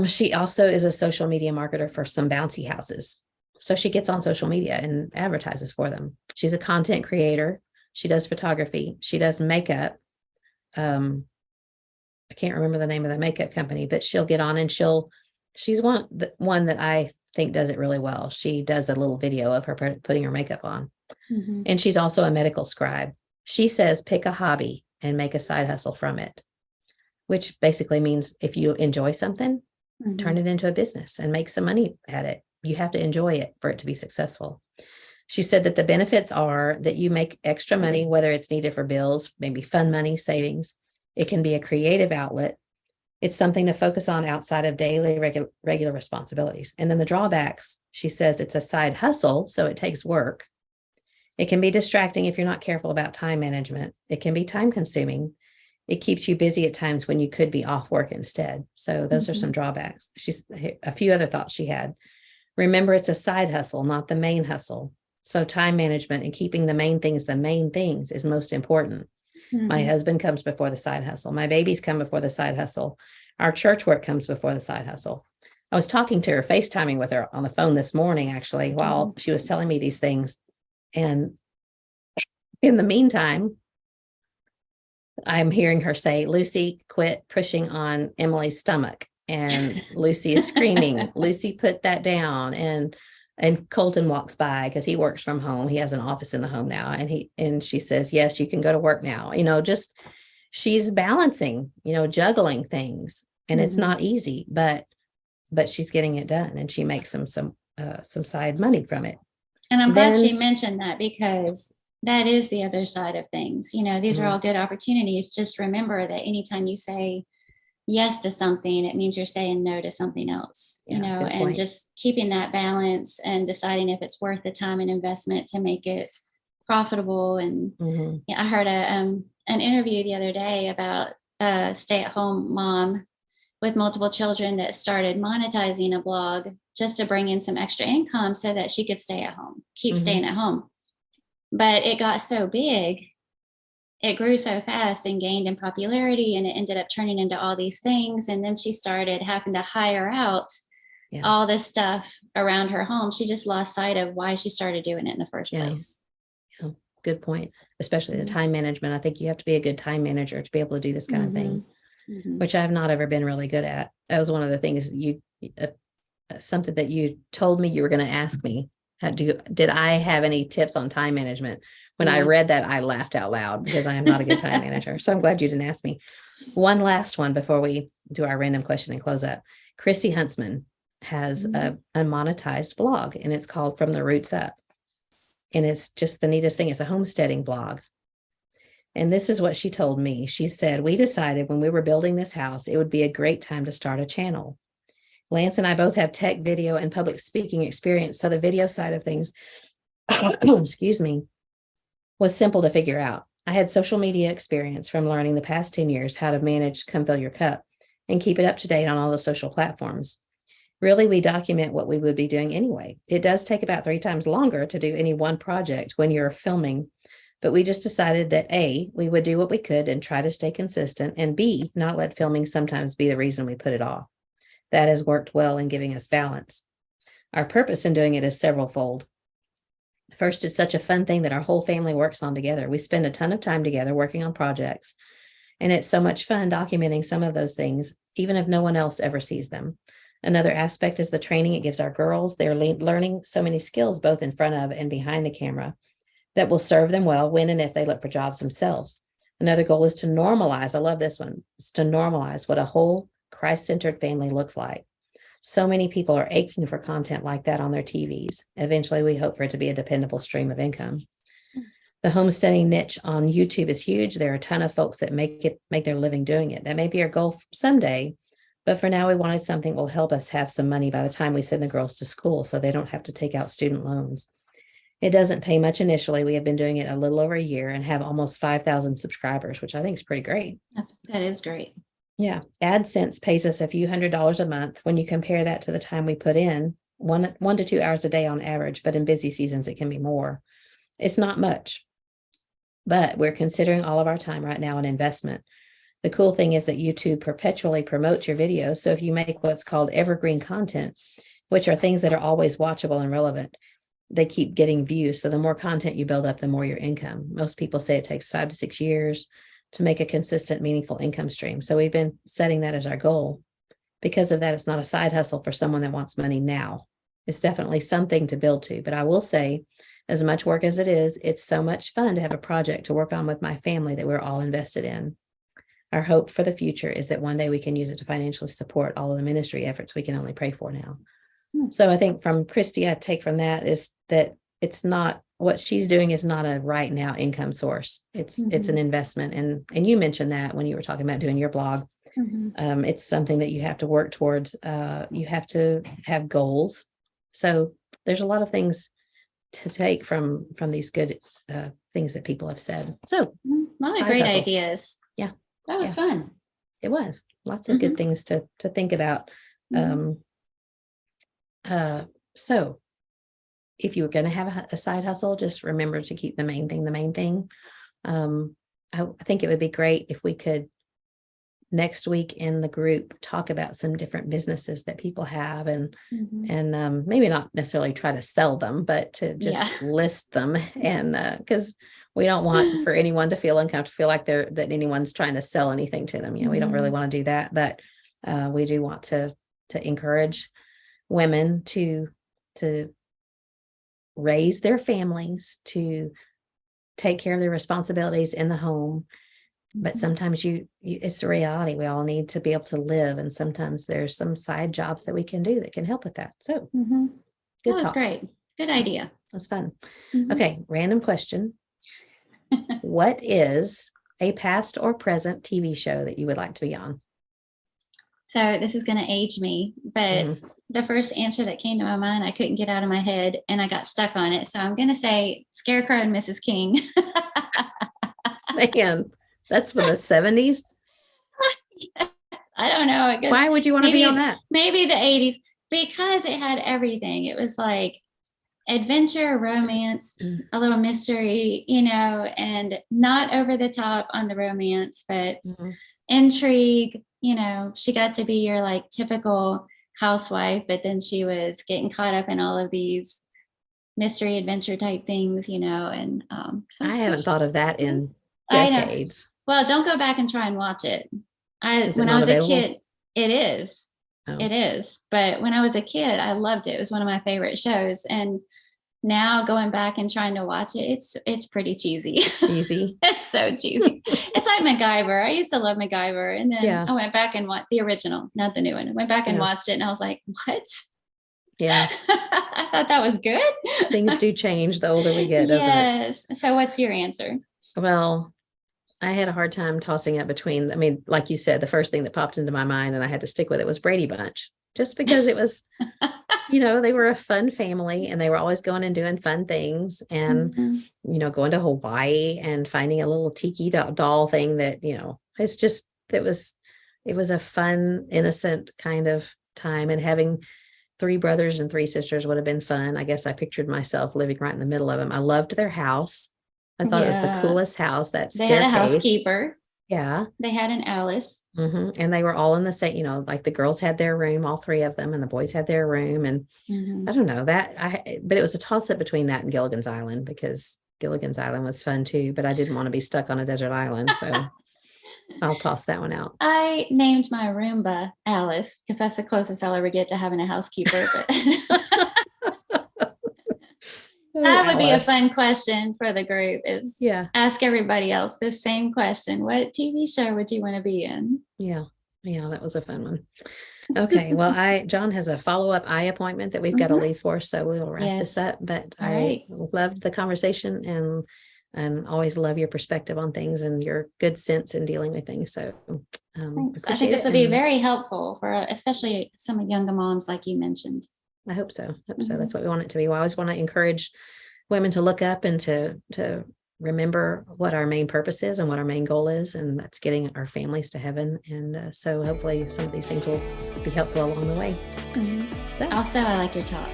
She also is a social media marketer for some bouncy houses. So she gets on social media and advertises for them. She's a content creator. She does photography. She does makeup. I can't remember the name of the makeup company, but she'll get on and she's one that I think does it really well. She does a little video of her putting her makeup on. And she's also a medical scribe. She says, pick a hobby and make a side hustle from it, which basically means if you enjoy something, turn it into a business and make some money at it. You have to enjoy it for it to be successful. She said that the benefits are that you make extra money, whether it's needed for bills, maybe fun money, savings. It can be a creative outlet. It's something to focus on outside of daily regular responsibilities. And then the drawbacks, she says it's a side hustle, so it takes work. It can be distracting if you're not careful about time management. It can be time consuming. It keeps you busy at times when you could be off work instead. So those are some drawbacks. She's a few other thoughts she had. Remember, it's a side hustle, not the main hustle. So time management and keeping the main things is most important. My husband comes before the side hustle. My babies come before the side hustle. Our church work comes before the side hustle. I was talking to her, FaceTiming with her on the phone this morning, actually, while she was telling me these things. And in the meantime, I'm hearing her say, Lucy, quit pushing on Emily's stomach. And Lucy is screaming, Lucy, put that down. And Colton walks by because he works from home. He has an office in the home now. And she says, yes, you can go to work now. Just she's balancing, juggling things. And it's not easy, but she's getting it done, and she makes some side money from it. And I'm glad she mentioned that, because that is the other side of things. These are all good opportunities. Just remember that anytime you say yes to something, it means you're saying no to something else, and just keeping that balance and deciding if it's worth the time and investment to make it profitable. And I heard an interview the other day about a stay-at-home mom with multiple children that started monetizing a blog just to bring in some extra income so that she could stay at home, keep staying at home. But it got so big, it grew so fast and gained in popularity, and it ended up turning into all these things. And then she started having to hire out all this stuff around her home. She just lost sight of why she started doing it in the first place. Yeah. Good point. Especially the time management. I think you have to be a good time manager to be able to do this kind of thing, which I've not ever been really good at. That was one of the things something that you told me you were going to ask me. Did I have any tips on time management? When I read that, I laughed out loud because I am not a good time manager. So I'm glad you didn't ask me. One last one before we do our random question and close up. Christy Huntsman has a monetized blog, and it's called From the Roots Up. And it's just the neatest thing. It's a homesteading blog. And this is what she told me. She said, we decided when we were building this house, it would be a great time to start a channel. Lance and I both have tech, video, and public speaking experience. So the video side of things, excuse me, was simple to figure out. I had social media experience from learning the past 10 years how to manage Come Fill Your Cup and keep it up to date on all the social platforms. Really, we document what we would be doing anyway. It does take about 3 times longer to do any one project when you're filming, but we just decided that A, we would do what we could and try to stay consistent, and B, not let filming sometimes be the reason we put it off. That has worked well in giving us balance. Our purpose in doing it is severalfold. First, it's such a fun thing that our whole family works on together. We spend a ton of time together working on projects, and it's so much fun documenting some of those things, even if no one else ever sees them. Another aspect is the training it gives our girls. They're learning so many skills, both in front of and behind the camera, that will serve them well when and if they look for jobs themselves. Another goal is to normalize. I love this one. It's to normalize what a whole Christ-centered family looks like. So many people are aching for content like that on their TVs. Eventually, we hope for it to be a dependable stream of income. The homesteading niche on YouTube is huge. There are a ton of folks that make their living doing it. That may be our goal someday, but for now, we wanted something that will help us have some money by the time we send the girls to school so they don't have to take out student loans. It doesn't pay much initially. We have been doing it a little over a year and have almost 5,000 subscribers, which I think is pretty great. That is great. Yeah. AdSense pays us a few $100s a month when you compare that to the time we put in, 1 to 2 hours a day on average, but in busy seasons, it can be more. It's not much, but we're considering all of our time right now an investment. The cool thing is that YouTube perpetually promotes your videos. So if you make what's called evergreen content, which are things that are always watchable and relevant, they keep getting views. So the more content you build up, the more your income. Most people say it takes 5 to 6 years to make a consistent, meaningful income stream. So we've been setting that as our goal. Because of that, it's not a side hustle for someone that wants money now. It's definitely something to build to. But I will say, as much work as it is, it's so much fun to have a project to work on with my family that we're all invested in. Our hope for the future is that one day we can use it to financially support all of the ministry efforts we can only pray for now. So I think from Christy, I take from that is that it's not, what she's doing is not a right now income source. It's an investment. And you mentioned that when you were talking about doing your blog. It's something that you have to work towards. You have to have goals. So there's a lot of things to take from these good things that people have said. So a lot of great ideas. Yeah. That was fun. It was lots of good things to think about. So if you were going to have a side hustle, just remember to keep the main thing. I think it would be great if we could next week in the group talk about some different businesses that people have and maybe not necessarily try to sell them, but to just list them. And because we don't want for anyone to feel uncomfortable, feel like that anyone's trying to sell anything to them. We don't really want to do that, but we do want to encourage women to raise their families, to take care of their responsibilities in the home. But sometimes it's a reality. We all need to be able to live. And sometimes there's some side jobs that we can do that can help with that. So that was great. Good idea. It was fun. Okay. Random question. What is a past or present TV show that you would like to be on? So this is going to age me, but the first answer that came to my mind, I couldn't get out of my head and I got stuck on it. So I'm going to say Scarecrow and Mrs. King. Man, that's from the 70s. I don't know. I guess why would you want to be on that? Maybe the 80s, because it had everything. It was like adventure, romance, a little mystery, and not over the top on the romance, but intrigue. She got to be your like typical housewife, but then she was getting caught up in all of these mystery adventure type things, and so I haven't thought of that in decades. Well, don't go back and try and watch it. When I was available? A kid, it is. Oh. It is. But when I was a kid, I loved it. It was one of my favorite shows. And now going back and trying to watch it, it's pretty cheesy. Cheesy. It's so cheesy. It's like MacGyver. I used to love MacGyver. And then I went back and watched the original, not the new one. I went back and watched it and I was like, what? Yeah. I thought that was good. Things do change the older we get, doesn't it? Yes. So what's your answer? Well, I had a hard time tossing up between, like you said, the first thing that popped into my mind and I had to stick with it was Brady Bunch, just because it was, they were a fun family and they were always going and doing fun things and, going to Hawaii and finding a little tiki doll thing that, it's just, it was a fun, innocent kind of time and having 3 brothers and 3 sisters would have been fun. I guess I pictured myself living right in the middle of them. I loved their house. I thought it was the Yeah. coolest house. That They had a staircase. housekeeper. Yeah. They had an Alice. And they were all in the same, like the girls had their room, all 3 of them, and the boys had their room. And I don't know but it was a toss up between that and Gilligan's Island, because Gilligan's Island was fun too, but I didn't want to be stuck on a desert island. So I'll toss that one out. I named my Roomba Alice because that's the closest I'll ever get to having a housekeeper. But that would be a fun question for the group, is ask everybody else the same question. What TV show would you want to be in? Yeah, that was a fun one. Okay, well, John has a follow-up eye appointment that we've got to leave for, so we'll wrap this up. But I loved the conversation and always love your perspective on things and your good sense in dealing with things. So I think this will be very helpful for especially some younger moms, like you mentioned. I hope so. So that's what we want it to be. We always want to encourage women to look up and to remember what our main purpose is and what our main goal is, and that's getting our families to heaven. And so hopefully some of these things will be helpful along the way. So also, I like your talk.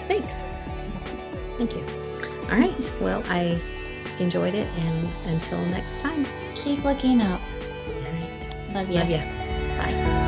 Thanks. Thank you. All right. Well, I enjoyed it, and until next time, keep looking up. All right. Love you. Bye.